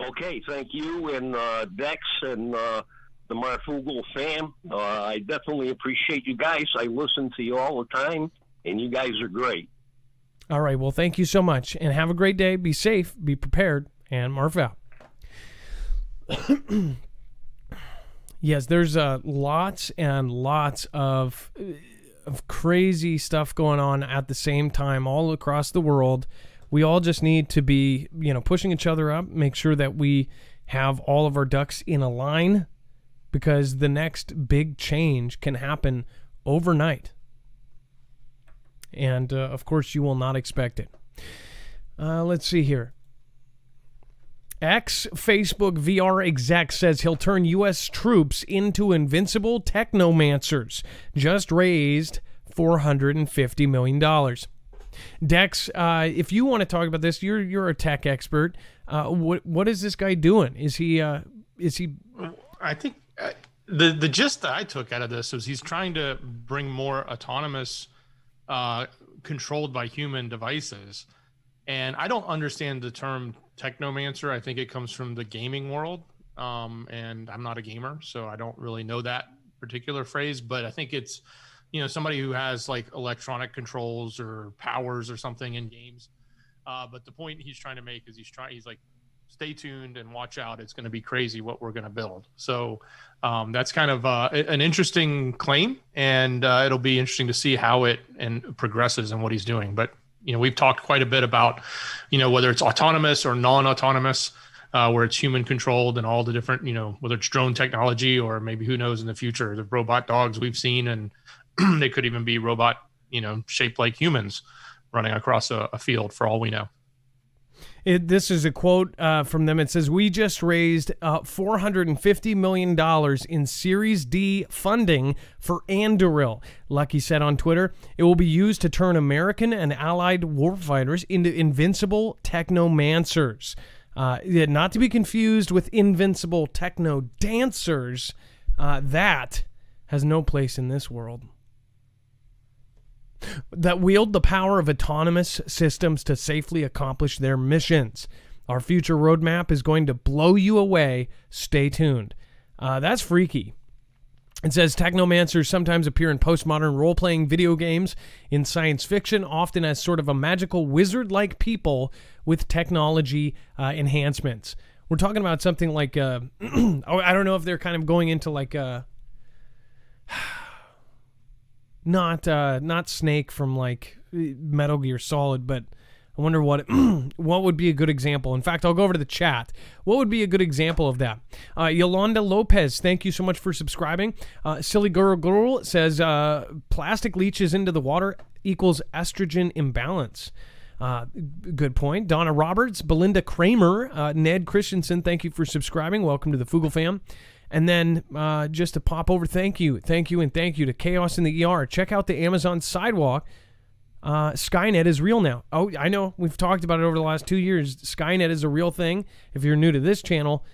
Okay, thank you, and Dex and the Marfoogle fam. I definitely appreciate you guys. I listen to you all the time, and you guys are great. All right, well, thank you so much, and have a great day. Be safe, be prepared, and Marf out. Yes, there's lots and lots of crazy stuff going on at the same time all across the world. We all just need to be, you know, pushing each other up, make sure that we have all of our ducks in a line, because the next big change can happen overnight. And, of course, you will not expect it. Let's see here. Ex-Facebook VR exec says he'll turn U.S. troops into invincible technomancers. Just raised $450 million. Dex, if you want to talk about this, you're a tech expert. What is this guy doing? Is he? I think The gist that I took out of this was he's trying to bring more autonomous, controlled by human devices. And I don't understand the term Technomancer. I think it comes from the gaming world. And I'm not a gamer, so I don't really know that particular phrase, but I think it's, somebody who has like electronic controls or powers or something in games. But the point he's trying to make is he's like, stay tuned and watch out. It's going to be crazy what we're going to build. So that's kind of an interesting claim, and it'll be interesting to see how it progresses and what he's doing. But we've talked quite a bit about whether it's autonomous or non-autonomous, where it's human controlled, and all the different whether it's drone technology or maybe who knows in the future, the robot dogs we've seen, and they could even be robot shaped like humans running across a field for all we know. This is a quote from them. It says, "We just raised $450 million in Series D funding for Anduril." Lucky said on Twitter, "It will be used to turn American and allied warfighters into invincible technomancers." Not to be confused with invincible techno dancers. That has no place in this world. That wield the power of autonomous systems to safely accomplish their missions. Our future roadmap is going to blow you away. Stay tuned. That's freaky. It says Technomancers sometimes appear in postmodern role-playing video games, in science fiction, often as sort of a magical wizard-like people with technology enhancements. We're talking about something like, I don't know if they're kind of going into like not Snake from like Metal Gear Solid, but I wonder what would be a good example. In fact, I'll go over to the chat. What would be a good example of that? Yolanda Lopez, thank you so much for subscribing. Silly Girl says plastic leaches into the water equals estrogen imbalance. Good point. Donna Roberts, Belinda Kramer, Ned Christensen, thank you for subscribing. Welcome to the Foogle fam. And then just to pop over, thank you to Chaos in the ER. Check out the Amazon Sidewalk. Skynet is real now. Oh, I know. We've talked about it over the last 2 years. Skynet is a real thing. If you're new to this channel,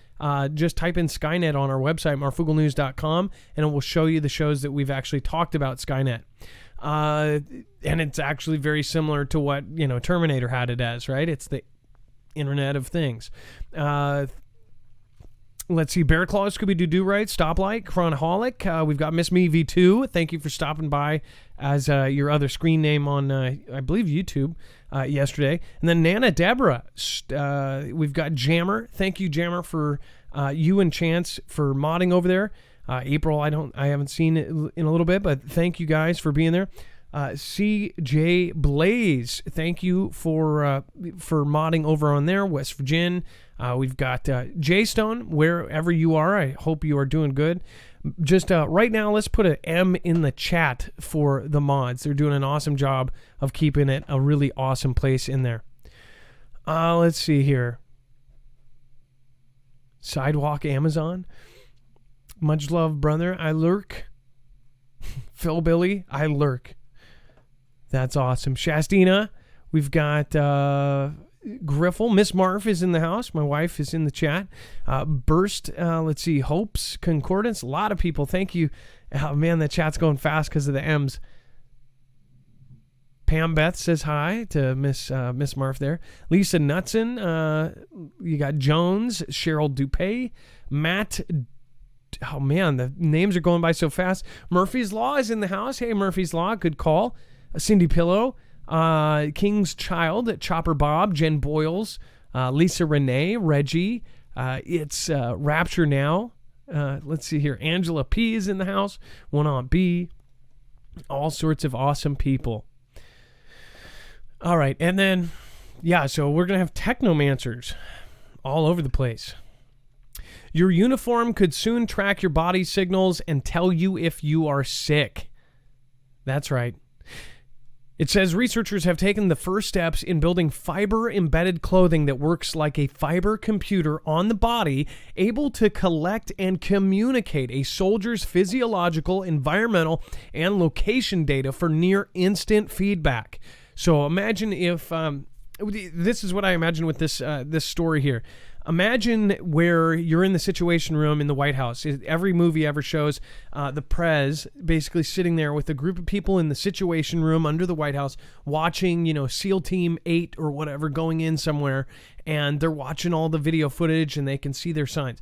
just type in Skynet on our website, marfooglenews.com, and it will show you the shows that we've actually talked about Skynet. And it's actually very similar to what, Terminator had it as, right? It's the Internet of Things. Let's see, Bear Claw, Scooby-Doo Right, Stoplight, Chronaholic. We've got Miss Me V2. Thank you for stopping by as your other screen name on, I believe, YouTube yesterday. And then Nana Deborah. We've got Jammer. Thank you, Jammer, for you and Chance for modding over there. April, I haven't seen it in a little bit, but thank you guys for being there. CJ Blaze, thank you for modding over on there. West Virginia. We've got J-Stone, wherever you are. I hope you are doing good. Just right now, let's put an M in the chat for the mods. They're doing an awesome job of keeping it a really awesome place in there. Let's see here. Sidewalk Amazon. Much love, brother. I lurk. Phil Billy, I lurk. That's awesome. Shastina, we've got Griffle. Miss Marf is in the house. My wife is in the chat. Burst, let's see, Hopes, Concordance. A lot of people. Thank you. Oh, man, the chat's going fast because of the M's. Pam Beth says hi to Miss Marf there. Lisa Knutson. You got Jones, Cheryl Dupay, Matt. Oh, man, the names are going by so fast. Murphy's Law is in the house. Hey, Murphy's Law, good call. Cindy Pillow, King's Child, Chopper Bob, Jen Boyles, Lisa Renee, Reggie. It's Rapture Now. Let's see here. Angela P is in the house. One Aunt B. All sorts of awesome people. All right. And then, so we're going to have Technomancers all over the place. Your uniform could soon track your body signals and tell you if you are sick. That's right. It says researchers have taken the first steps in building fiber-embedded clothing that works like a fiber computer on the body, able to collect and communicate a soldier's physiological, environmental, and location data for near-instant feedback. So imagine if... this is what I imagine with this story here. Imagine where you're in the Situation Room in the White House. Every movie ever shows the Prez basically sitting there with a group of people in the Situation Room under the White House watching, SEAL Team 8 or whatever going in somewhere, and they're watching all the video footage and they can see their signs.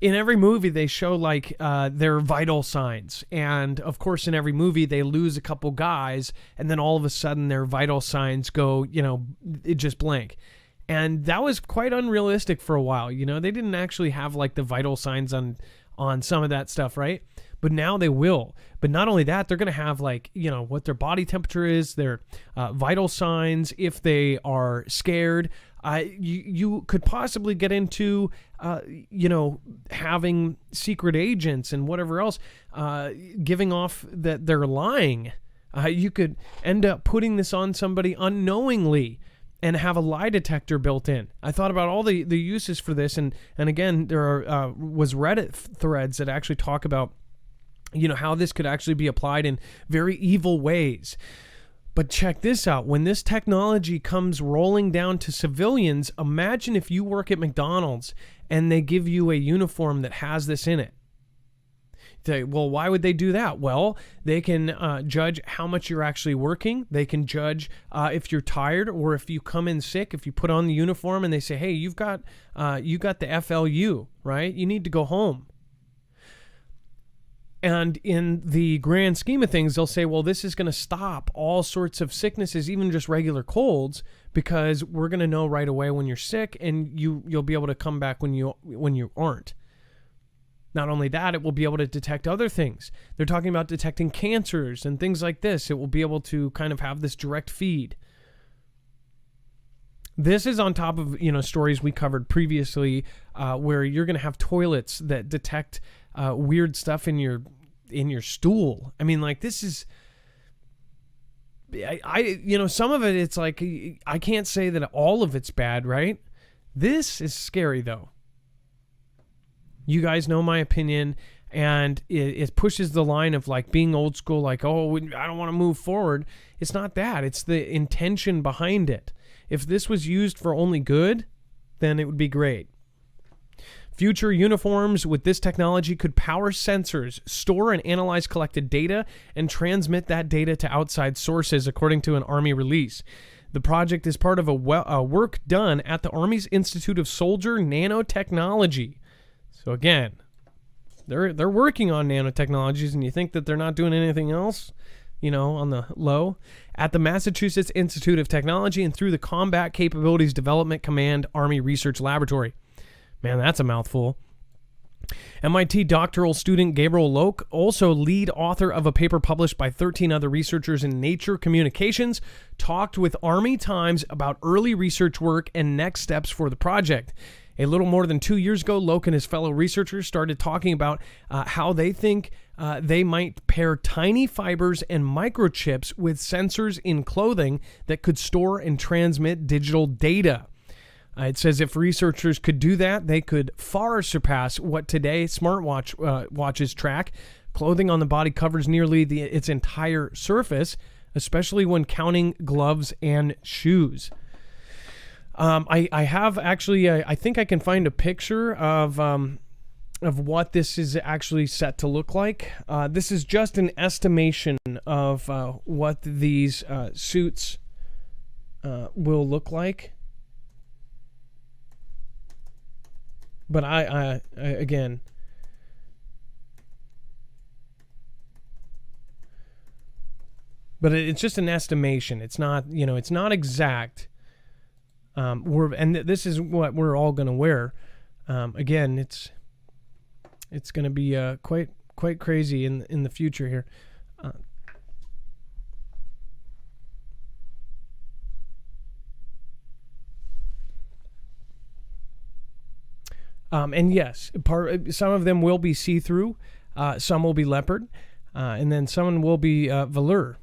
In every movie, they show their vital signs. And of course, in every movie, they lose a couple guys and then all of a sudden their vital signs go, it just blank. And that was quite unrealistic for a while. They didn't actually have the vital signs on some of that stuff, right? But now they will. But not only that, they're going to have what their body temperature is, their vital signs, if they are scared. You could possibly get into, having secret agents and whatever else, giving off that they're lying. You could end up putting this on somebody unknowingly and have a lie detector built in. I thought about all the uses for this, and again, there was Reddit threads that actually talk about, how this could actually be applied in very evil ways. But check this out. When this technology comes rolling down to civilians, imagine if you work at McDonald's and they give you a uniform that has this in it. Well, why would they do that? Well, they can judge how much you're actually working. They can judge if you're tired or if you come in sick. If you put on the uniform and they say, hey, you got the FLU, right? You need to go home. And in the grand scheme of things, they'll say, well, this is going to stop all sorts of sicknesses, even just regular colds, because we're going to know right away when you're sick, and you'll be able to come back when you aren't. Not only that, it will be able to detect other things. They're talking about detecting cancers and things like this. It will be able to kind of have this direct feed. This is on top of, stories we covered previously, where you're going to have toilets that detect weird stuff in your stool. I mean, this is, some of it, it's I can't say that all of it's bad, right? This is scary though. You guys know my opinion, and it pushes the line of being old school, I don't want to move forward. It's not that. It's the intention behind it. If this was used for only good, then it would be great. Future uniforms with this technology could power sensors, store and analyze collected data, and transmit that data to outside sources, according to an Army release. The project is part of a work done at the Army's Institute of Soldier Nanotechnology. So again, they're working on nanotechnologies, and you think that they're not doing anything else, on the low, at the Massachusetts Institute of Technology and through the Combat Capabilities Development Command Army Research Laboratory. Man, that's a mouthful. MIT doctoral student Gabriel Loke, also lead author of a paper published by 13 other researchers in Nature Communications, talked with Army Times about early research work and next steps for the project. A little more than 2 years ago, Loke and his fellow researchers started talking about how they think they might pair tiny fibers and microchips with sensors in clothing that could store and transmit digital data. It says if researchers could do that, they could far surpass what today watches track. Clothing on the body covers nearly its entire surface, especially when counting gloves and shoes. I have actually, I think I can find a picture of what this is actually set to look like. This is just an estimation of what these suits will look like. But I again, but it's just an estimation. It's not, it's not exact. This is what we're all going to wear. Again, it's going to be quite crazy in the future here. And yes, some of them will be see-through, some will be leopard, and then some will be velour.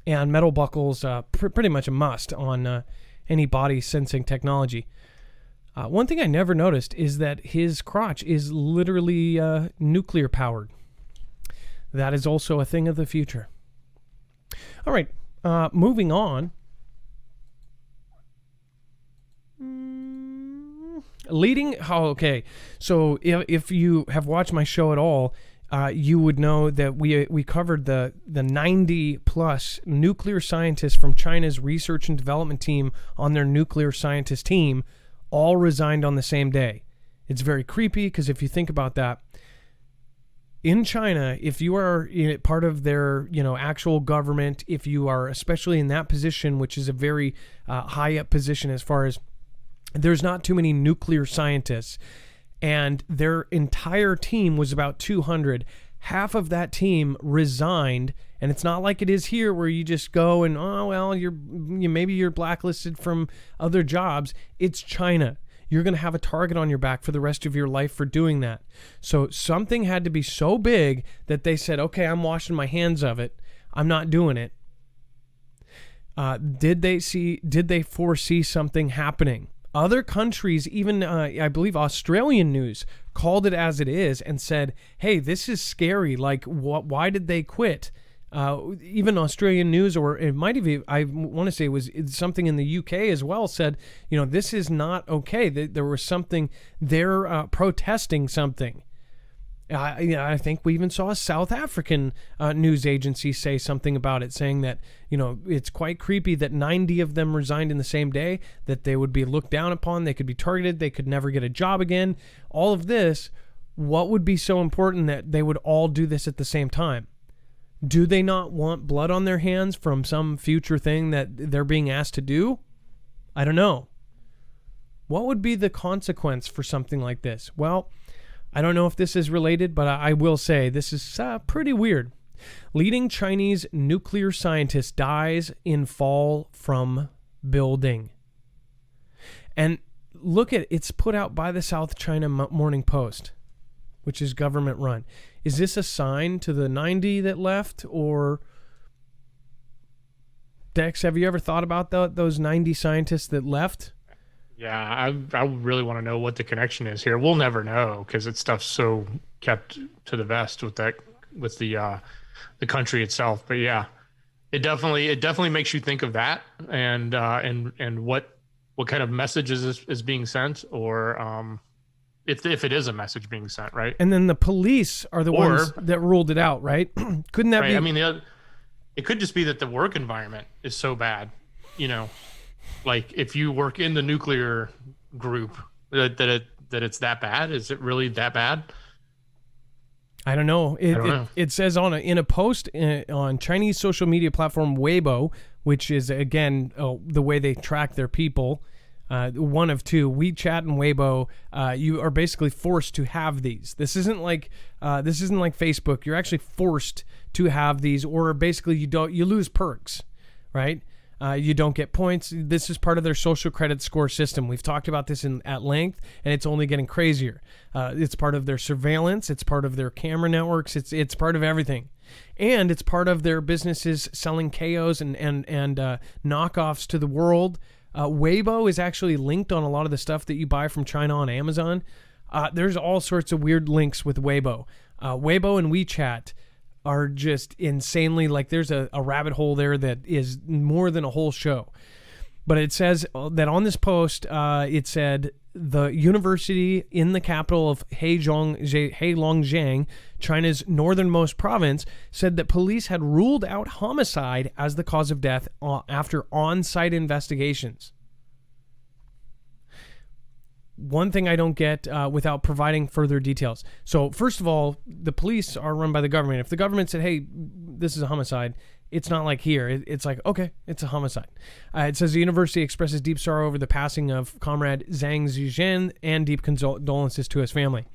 And metal buckles, pretty much a must on any body sensing technology. One thing I never noticed is that his crotch is literally nuclear powered. That is also a thing of the future. All right, moving on. Okay. So if you have watched my show at all, you would know that we covered the 90 plus nuclear scientists from China's research and development team on their nuclear scientist team all resigned on the same day. It's very creepy because if you think about that, in China, if you are part of their, actual government, if you are especially in that position, which is a very high up position as far as there's not too many nuclear scientists, and their entire team was about 200. Half of that team resigned, and it's not like it is here where you just go and, maybe you're blacklisted from other jobs. It's China. You're going to have a target on your back for the rest of your life for doing that. So something had to be so big that they said, okay, I'm washing my hands of it. I'm not doing it. Did they foresee something happening? Other countries, even I believe Australian news, called it as it is and said, hey, this is scary. Like, why did they quit? Even Australian news, or it might even, I want to say it was something in the UK as well, said, this is not okay. There was something, they're protesting something. I think we even saw a South African news agency say something about it, saying that, it's quite creepy that 90 of them resigned in the same day, that they would be looked down upon, they could be targeted, they could never get a job again. All of this, what would be so important that they would all do this at the same time? Do they not want blood on their hands from some future thing that they're being asked to do? I don't know. What would be the consequence for something like this? Well, I don't know if this is related, but I will say this is pretty weird. Leading Chinese nuclear scientist dies in fall from building. And look at it's put out by the South China Morning Post, which is government run. Is this a sign to the 90 that left, or Dex, have you ever thought about those 90 scientists that left? Yeah, I really want to know what the connection is here. We'll never know because it's stuff's so kept to the vest with the country itself. But yeah, it definitely makes you think of that and what kind of message is being sent, or if it is a message being sent, right? And then the police are the ones that ruled it out, right? Couldn't that be? I mean, it could just be that the work environment is so bad, like if you work in the nuclear group, that it's that bad. Is it really that bad? I don't know. It says in a post on Chinese social media platform Weibo, which is again the way they track their people. One of two, WeChat and Weibo. You are basically forced to have these. This isn't like Facebook. You're actually forced to have these, or basically you lose perks, right? You don't get points. This is part of their social credit score system. We've talked about this at length, and it's only getting crazier. It's part of their surveillance. It's part of their camera networks. It's part of everything. And it's part of their businesses selling KOs and knockoffs to the world. Weibo is actually linked on a lot of the stuff that you buy from China on Amazon. There's all sorts of weird links with Weibo. Weibo and WeChat are just insanely, like, there's a rabbit hole there that is more than a whole show. But it says that on this post, it said the university in the capital of Heilongjiang, China's northernmost province, said that police had ruled out homicide as the cause of death after on-site investigations. One thing I don't get without providing further details. So first of all, the police are run by the government. If the government said, hey, this is a homicide, it's not like here. It's like, okay, it's a homicide. It says the university expresses deep sorrow over the passing of Comrade Zhang Zizhen and deep condolences to his family.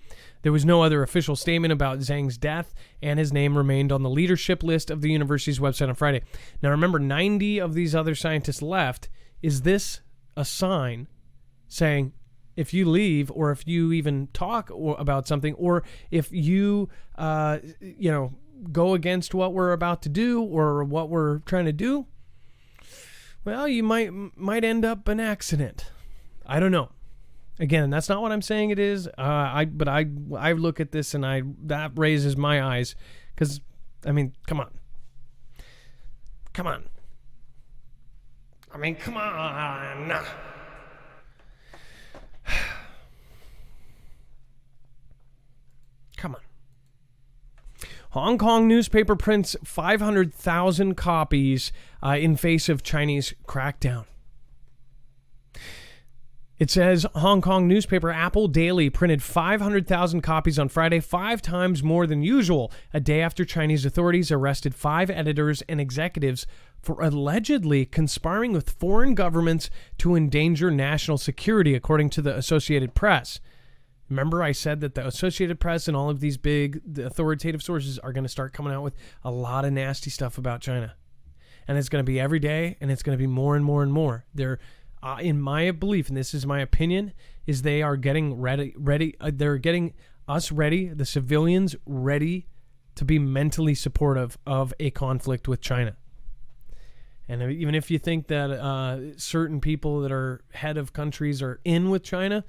There was no other official statement about Zhang's death, and his name remained on the leadership list of the university's website on Friday. Now remember, 90 of these other scientists left. Is this a sign saying, if you leave, or if you even talk about something, or if you, go against what we're about to do or what we're trying to do, well, you might end up an accident. I don't know. Again, that's not what I'm saying it is. I look at this and that raises my eyes because, I mean, come on. I mean, come on. Hong Kong newspaper prints 500,000 copies in face of Chinese crackdown. It says Hong Kong newspaper Apple Daily printed 500,000 copies on Friday, 5 times more than usual, a day after Chinese authorities arrested 5 editors and executives for allegedly conspiring with foreign governments to endanger national security, according to the Associated Press. Remember, I said that the Associated Press and all of these the authoritative sources are going to start coming out with a lot of nasty stuff about China. And it's going to be every day, and it's going to be more and more and more. They're, in my belief, and this is my opinion, is they are getting ready. They're getting us ready, the civilians ready, to be mentally supportive of a conflict with China. And even if you think that certain people that are head of countries are in with China,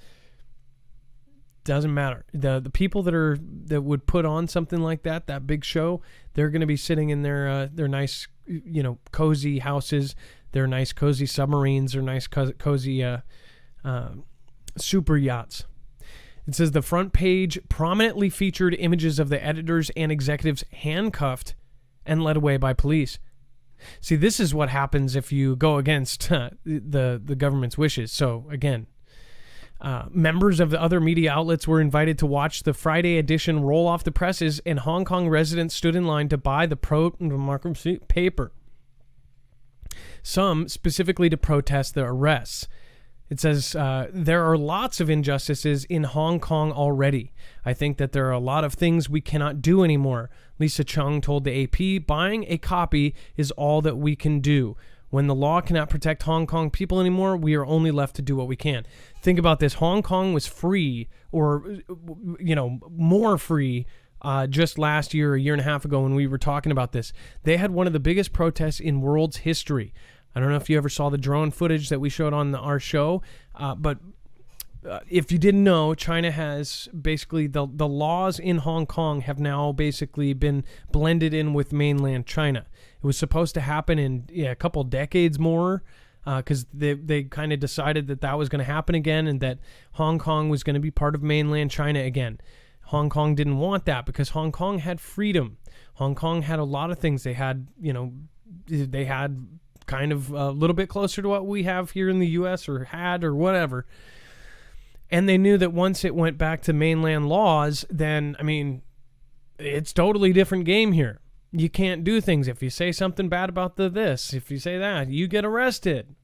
doesn't matter. The people that would put on something like that big show, they're going to be sitting in their nice, cozy houses, their nice cozy submarines, their nice cozy super yachts. It says the front page prominently featured images of the editors and executives handcuffed and led away by police. See, this is what happens if you go against the government's wishes. So again, members of the other media outlets were invited to watch the Friday edition roll off the presses, and Hong Kong residents stood in line to buy the pro-democracy paper. Some specifically to protest the arrests. It says, there are lots of injustices in Hong Kong already. I think that there are a lot of things we cannot do anymore. Lisa Chung told the AP, buying a copy is all that we can do. When the law cannot protect Hong Kong people anymore, we are only left to do what we can. Think about this. Hong Kong was free, or, more free, just last year, a year and a half ago when we were talking about this. They had one of the biggest protests in world's history. I don't know if you ever saw the drone footage that we showed on our show, but if you didn't know, China has basically, the laws in Hong Kong have now basically been blended in with mainland China. It was supposed to happen in a couple decades more, because they kind of decided that was going to happen again, and that Hong Kong was going to be part of mainland China again. Hong Kong didn't want that because Hong Kong had freedom. Hong Kong had a lot of things. They had kind of a little bit closer to what we have here in the U.S. or whatever. And they knew that once it went back to mainland laws, then, it's totally different game here. You can't do things. If you say something bad about this, if you say that, you get arrested.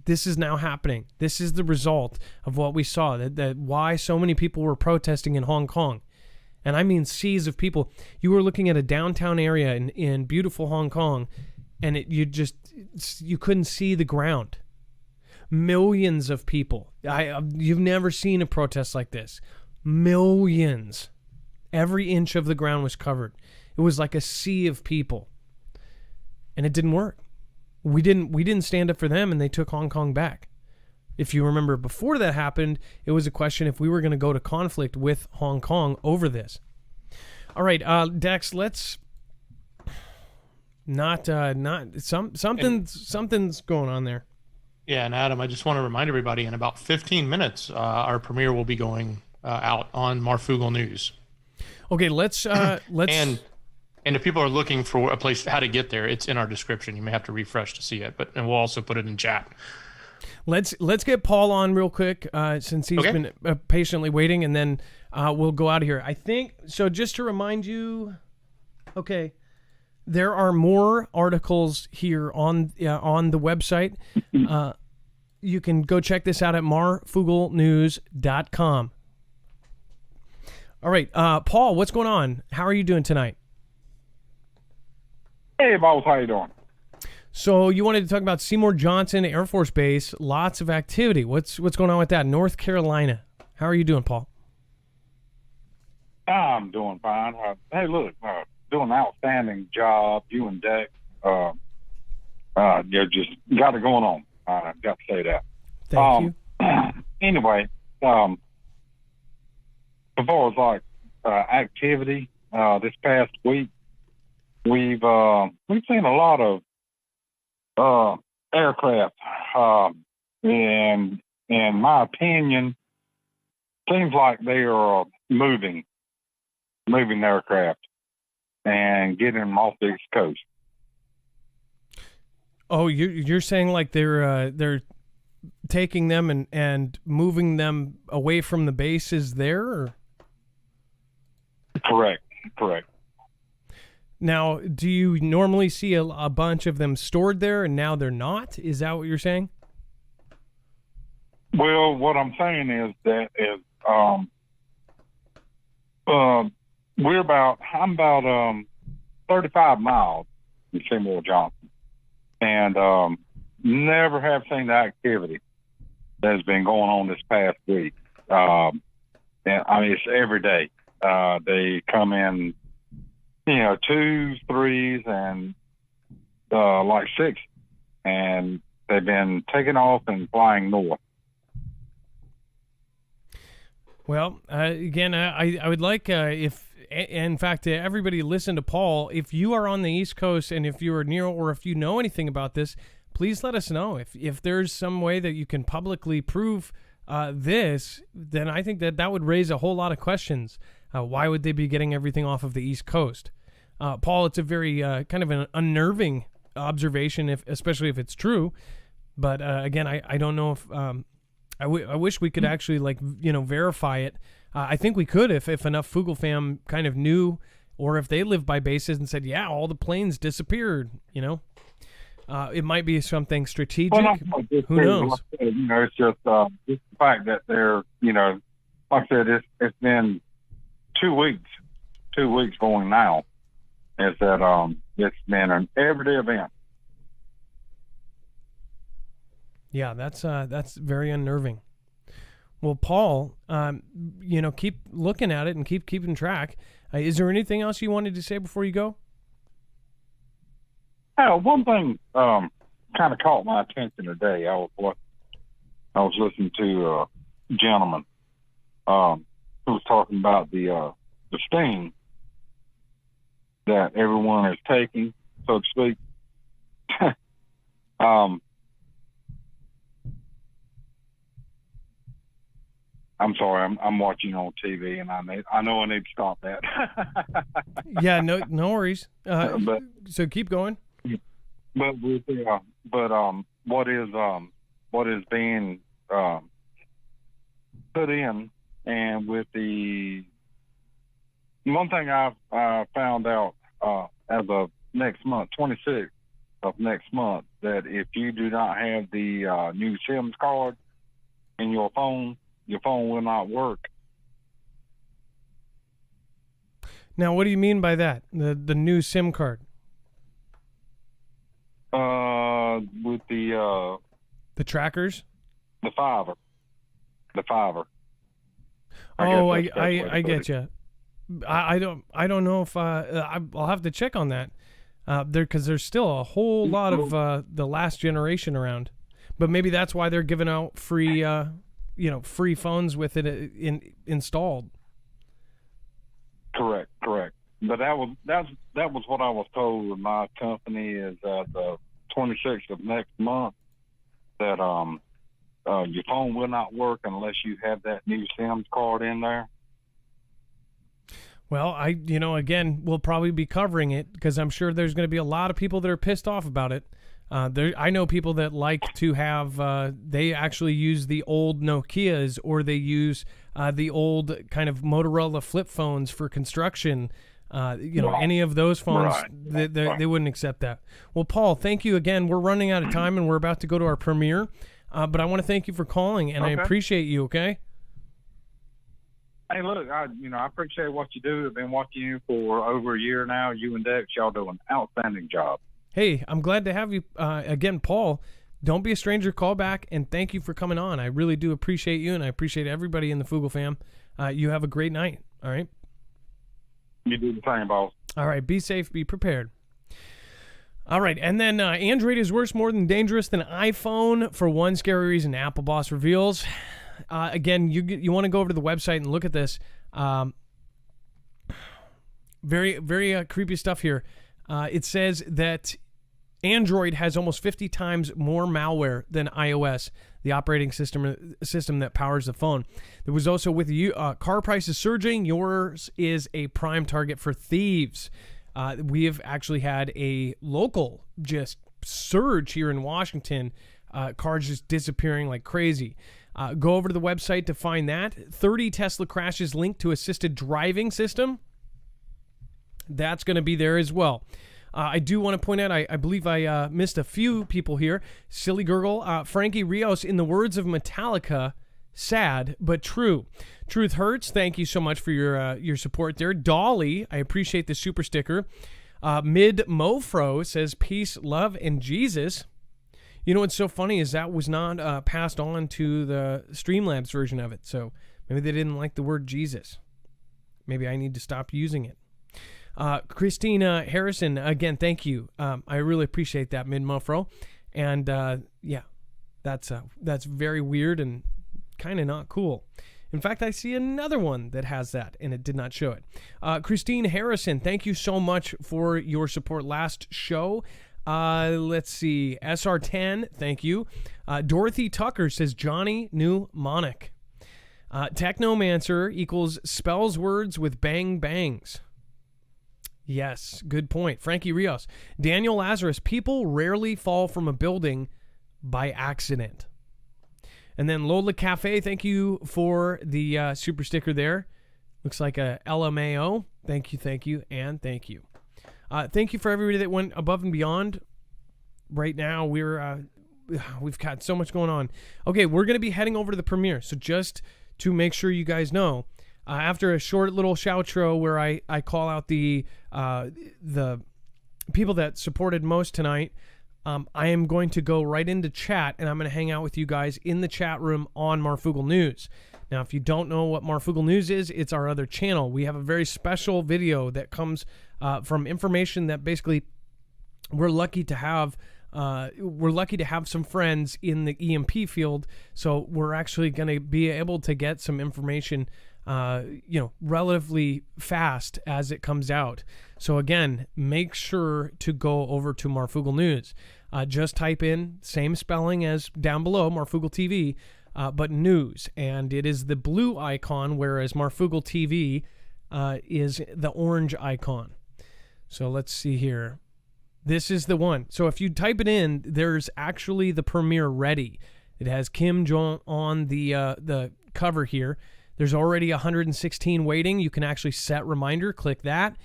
This is now happening. This is the result of what we saw, that why so many people were protesting in Hong Kong. And I mean seas of people. You were looking at a downtown area in beautiful Hong Kong, and you couldn't see the ground. Millions of people. You've never seen a protest like this. Millions. Every inch of the ground was covered. It was like a sea of people. And it didn't work. We didn't stand up for them, and they took Hong Kong back. If you remember, before that happened, it was a question if we were going to go to conflict with Hong Kong over this. All right, Dex, let's something's going on there. Yeah, and Adam, I just want to remind everybody, in about 15 minutes, our premiere will be going out on Marfoogle News. Okay, let's and if people are looking for a place how to get there, it's in our description. You may have to refresh to see it, and we'll also put it in chat. Let's get Paul on real quick, since he's been patiently waiting, and then we'll go out of here. I think so. Just to remind you, okay, there are more articles here on the website. You can go check this out at marfooglenews.com. All right, Paul, what's going on? How are you doing tonight? Hey, boss, how you doing? So you wanted to talk about Seymour Johnson Air Force Base. Lots of activity. What's going on with that? North Carolina. How are you doing, Paul? I'm doing fine. Hey, look, doing an outstanding job. You and Dex, you just got it going on. I've got to say that. Thank you. Anyway, as far as activity this past week, we've seen a lot of aircraft, and in my opinion, seems like they are moving aircraft. and getting them off the East Coast. Oh, you're saying like they're taking them and moving them away from the bases there? Or? Correct. Now, do you normally see a bunch of them stored there and now they're not? Is that what you're saying? Well, what I'm saying is that I'm about 35 miles from Seymour Johnson, and never have seen the activity that has been going on this past week. And I mean, it's every day. They come in, 2s, 3s, and like 6, and they've been taking off and flying north. Well, again, I would like in fact, everybody listen to Paul. If you are on the East Coast and if you are near or if you know anything about this, please let us know. If there's some way that you can publicly prove this, then I think that would raise a whole lot of questions. Why would they be getting everything off of the East Coast? Paul, it's a very kind of an unnerving observation, especially if it's true. But again, I don't know if I wish we could actually verify it. I think we could if enough Foogle fam kind of knew, or if they lived by bases and said, yeah, all the planes disappeared. It might be something strategic. Well, who knows? It's just the fact that they're, like I said, it's been 2 weeks going now. Is that it's been an everyday event. Yeah, that's very unnerving. Well, Paul, keep looking at it and keep keeping track. Is there anything else you wanted to say before you go? One thing kind of caught my attention today. I was listening to a gentleman who was talking about the sting that everyone is taking, so to speak. I'm sorry, I'm watching on TV, and I know I need to stop that. Yeah, no worries. So keep going. But what is being put in, and with the one thing I've found out as of next month, 26th of next month, that if you do not have the new SIM card in your phone will not work. Now, what do you mean by that? The new SIM card? With the trackers? The fiver. I get you. I don't know if I'll have to check on that. Because there's still a whole lot of the last generation around, but maybe that's why they're giving out free free phones with it installed. Correct. But that was what I was told with my company is the 26th of next month that your phone will not work unless you have that new SIM card in there. Well, again, we'll probably be covering it because I'm sure there's going to be a lot of people that are pissed off about it. I know people that like to have, they actually use the old Nokias, or they use the old kind of Motorola flip phones for construction. Any of those phones, they wouldn't accept that. Well, Paul, thank you again. We're running out of time and we're about to go to our premiere. But I want to thank you for calling, and I appreciate you, okay? Hey, look, I appreciate what you do. I've been watching you for over a year now. You and Dex, y'all do an outstanding job. Hey, I'm glad to have you again, Paul. Don't be a stranger. Call back, and thank you for coming on. I really do appreciate you, and I appreciate everybody in the Foogle fam. You have a great night, all right? You do the same, boss. All right, be safe, be prepared. All right, and then Android is worse, more than dangerous than iPhone for one scary reason. Apple boss reveals. Again, you want to go over to the website and look at this. Very, very creepy stuff here. It says that Android has almost 50 times more malware than iOS, the operating system that powers the phone. There was also with you car prices surging. Yours is a prime target for thieves. We have actually had a local just surge here in Washington, cars just disappearing like crazy. Go over to the website to find that. 30 Tesla crashes linked to assisted driving system. That's going to be there as well. I do want to point out, I believe I missed a few people here. Silly Gurgle, Frankie Rios, in the words of Metallica, sad but true. Truth hurts. Thank you so much for your support there. Dolly, I appreciate the super sticker. Mid Mofro says peace, love, and Jesus. You know what's so funny is that was not passed on to the Streamlabs version of it. So maybe they didn't like the word Jesus. Maybe I need to stop using it. Christina Harrison, again, thank you. I really appreciate that, Mid Mofro. And yeah, that's very weird and kind of not cool. In fact, I see another one that has that, and it did not show it. Christine Harrison, thank you so much for your support last show. Let's see. SR10, thank you. Dorothy Tucker says Johnny Mnemonic. Technomancer equals spells words with bang bangs. Yes, good point. Frankie Rios. Daniel Lazarus, people rarely fall from a building by accident. And then Lola Cafe, thank you for the super sticker there. Looks like a LMAO. Thank you, and thank you. Thank you for everybody that went above and beyond. Right now, we've got so much going on. Okay, we're going to be heading over to the premiere. So just to make sure you guys know, after a short little shoutro where I call out the people that supported most tonight, I am going to go right into chat, and I'm going to hang out with you guys in the chat room on Marfoogle News. Now, if you don't know what Marfoogle News is, it's our other channel. We have a very special video that comes from information that basically we're lucky to have. We're lucky to have some friends in the EMP field, so we're actually going to be able to get some information relatively fast as it comes out. So again, make sure to go over to Marfoogle News. Just type in same spelling as down below, Marfoogle TV, but news, and it is the blue icon, whereas Marfoogle TV is the orange icon. So let's see here. This is the one. So if you type it in, there's actually the premiere ready. It has Kim Jong on the cover here. There's already 116 waiting. You can actually set reminder, click that,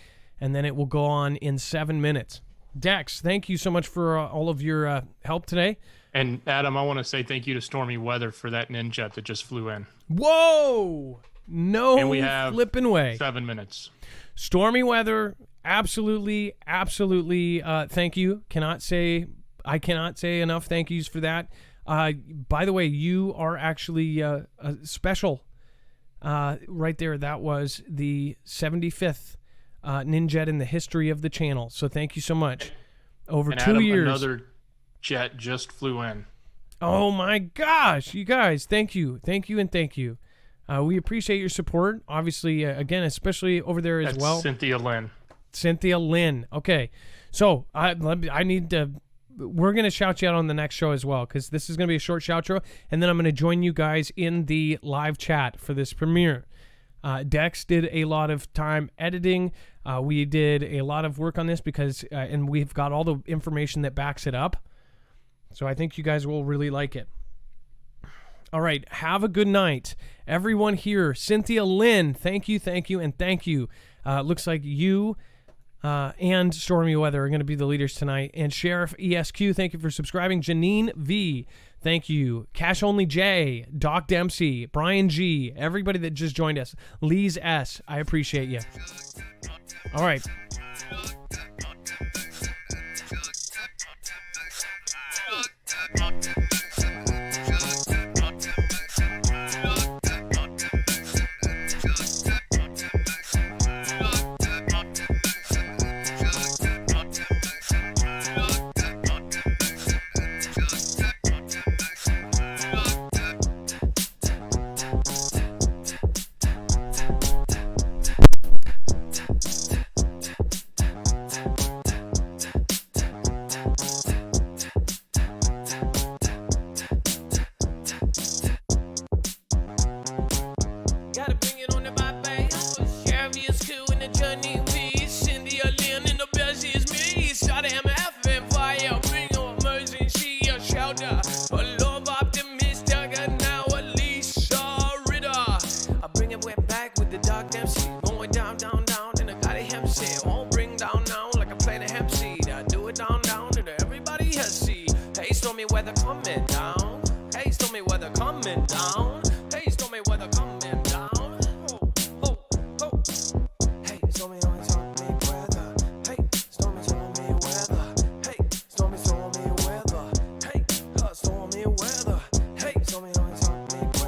and then it will go on in 7 minutes. Dex, thank you so much for all of your help today. And Adam, I want to say thank you to Stormy Weather for that Ninjet that just flew in. Whoa! No and we have flipping way. 7 minutes. Stormy Weather, absolutely, thank you. I cannot say enough thank yous for that. By the way, you are actually a special. Right there, that was the 75th Ninjet in the history of the channel. So thank you so much. Over and 2 Adam, years. Another jet just flew in. Oh my gosh, you guys, thank you, and thank you. We appreciate your support. Obviously, again, especially over there as That's well. Cynthia Lynn. Okay, so I need to. We're going to shout you out on the next show as well, because this is going to be a short shoutro, and then I'm going to join you guys in the live chat for this premiere. Dex did a lot of time editing. We did a lot of work on this because, and we've got all the information that backs it up. So I think you guys will really like it. All right, have a good night. Everyone here, Cynthia Lynn, thank you, and thank you. Looks like you and Stormy Weather are going to be the leaders tonight. And Sheriff ESQ, thank you for subscribing. Janine V, thank you. Cash Only J, Doc Dempsey, Brian G, everybody that just joined us. Lee's S, I appreciate you. All right. MC. Won't bring down now like a plane of hemp seed. I do it down and everybody has see. Hey, stormy weather coming down. Hey, stormy weather coming down. Hey, stormy weather coming down. Oh, oh, oh. Hey, stormy weather. Hey, stormy weather. Hey, stormy weather. Hey, stormy weather. Hey, stormy weather.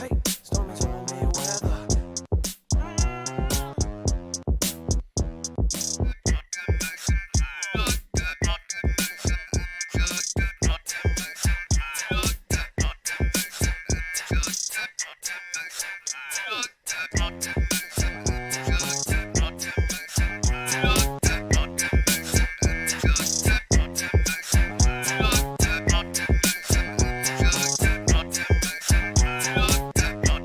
Hey, stormy weather.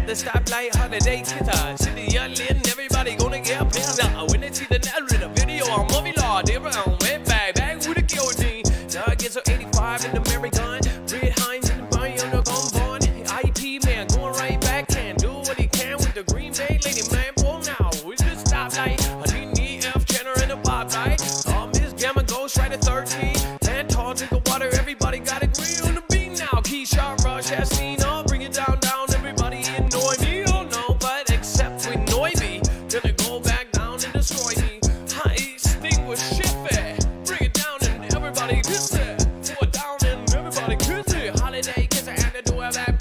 The stoplight holiday skitter. City yelling, everybody gonna get pissed out. When they see the narrative video on movie law, they run way back with a guillotine. Now I get so 85 in the American. Red Hines in the body on the gun. IP man going right back, can do what he can with the Green Bay lady man. Pull now with the stoplight. I need F channel in the pop light. Miss Gamma Ghost right at 13. And tall drink of water, everybody got a green on the beat now. Keyshawn Rush has seen all, bring it down. Everybody annoy me, oh no, but except with Noiby, gonna go back down and destroy me. I extinguish shit, bring it down and everybody kiss it. Throw it down and everybody kiss it. Holiday kiss it and I do it back.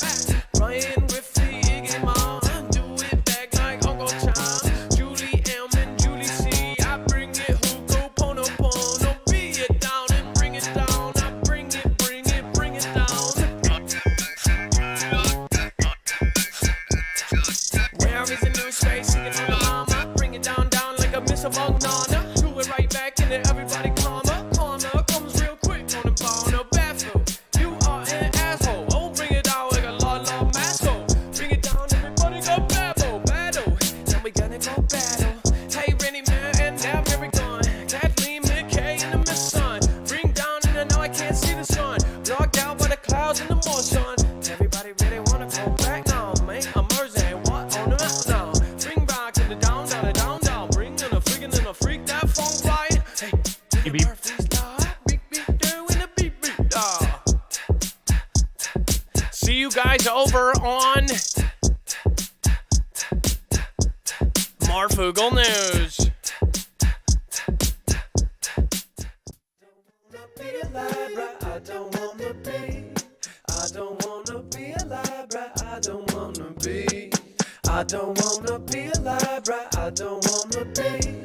Ryan with the Iggy Mom, do it back like Uncle Tom. Julie M and Julie C, I bring it hookah, pono. Be it down and bring it down. I bring it down. Where is the new space? Singing on the mama. Bring it down like a miss of Nana. Do it right back into everybody calmer. Karma comes real quick on the bone of bathroom. You are an asshole. Oh, bring it down like a la masshole. Bring it down, everybody go battle. Then we gonna go battle. Hey, Rennie man and now very gone. Kathleen, McKay, and the Miss Sun. Bring down and I know I can't see the sun. Blocked out by the clouds and the more sun. Everybody really wanna go back now. Make a mercy. Freak that funk right. Hey, Murphy's Law. Beep doing a beep. See you guys over on Marfoogle News. I don't wanna be alive, right? I don't wanna be. I don't wanna be alive, right? I don't wanna be.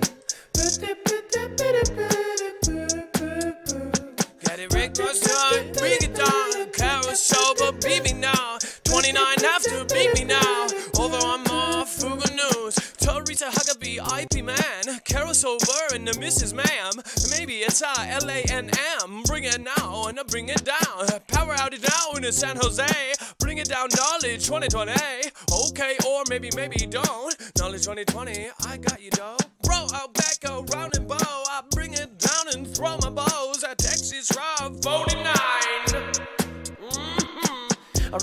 Got it rigged for sun, bring it down. Carol sober, beat me now. 29 after, beat me now. Over on Marfoogle News. Teresa Huckabee, IP man. Carol sober and the Mrs. Ma'am. Maybe it's LANM. Bring it now and I bring it down. Power outage now in San Jose. Bring it down, knowledge 2020. Okay, or maybe don't. Knowledge 2020, I got you, though. Bro, I'll back around and bow. I bring it down and throw my bows at Texas Rob 49.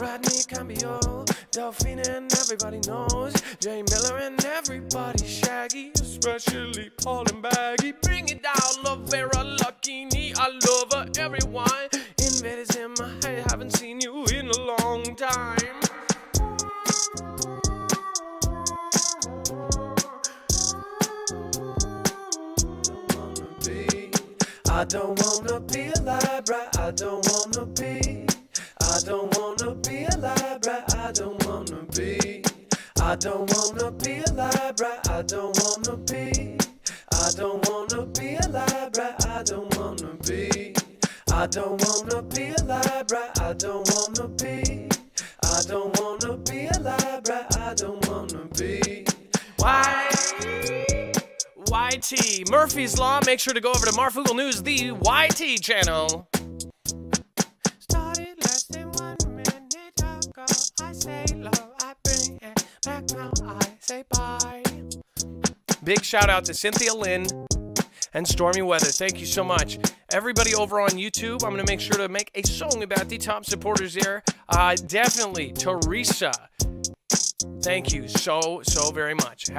Rodney Cambio, Delphine and everybody knows. Jay Miller and everybody Shaggy, especially Paul and Baggy. Bring it down, Lavera, Lucky Me, I love her, everyone. Invaders him, I haven't seen you in a long time. I don't wanna be alive, right? I don't wanna be. I don't wanna be alive, right? I don't wanna be. I don't wanna be alive, right? I don't wanna be. I don't wanna be alive, right? I don't wanna be. I don't wanna be alive, right? I don't wanna be. I don't wanna be alive, right? I don't wanna be. Why? YT, Murphy's Law. Make sure to go over to Marfoogle News, the YT channel. Started less than 1 minute ago. I say love, I bring it back now. I say bye. Big shout out to Cynthia Lynn and Stormy Weather. Thank you so much. Everybody over on YouTube, I'm going to make sure to make a song about the top supporters there. Definitely, Teresa. Thank you so very much.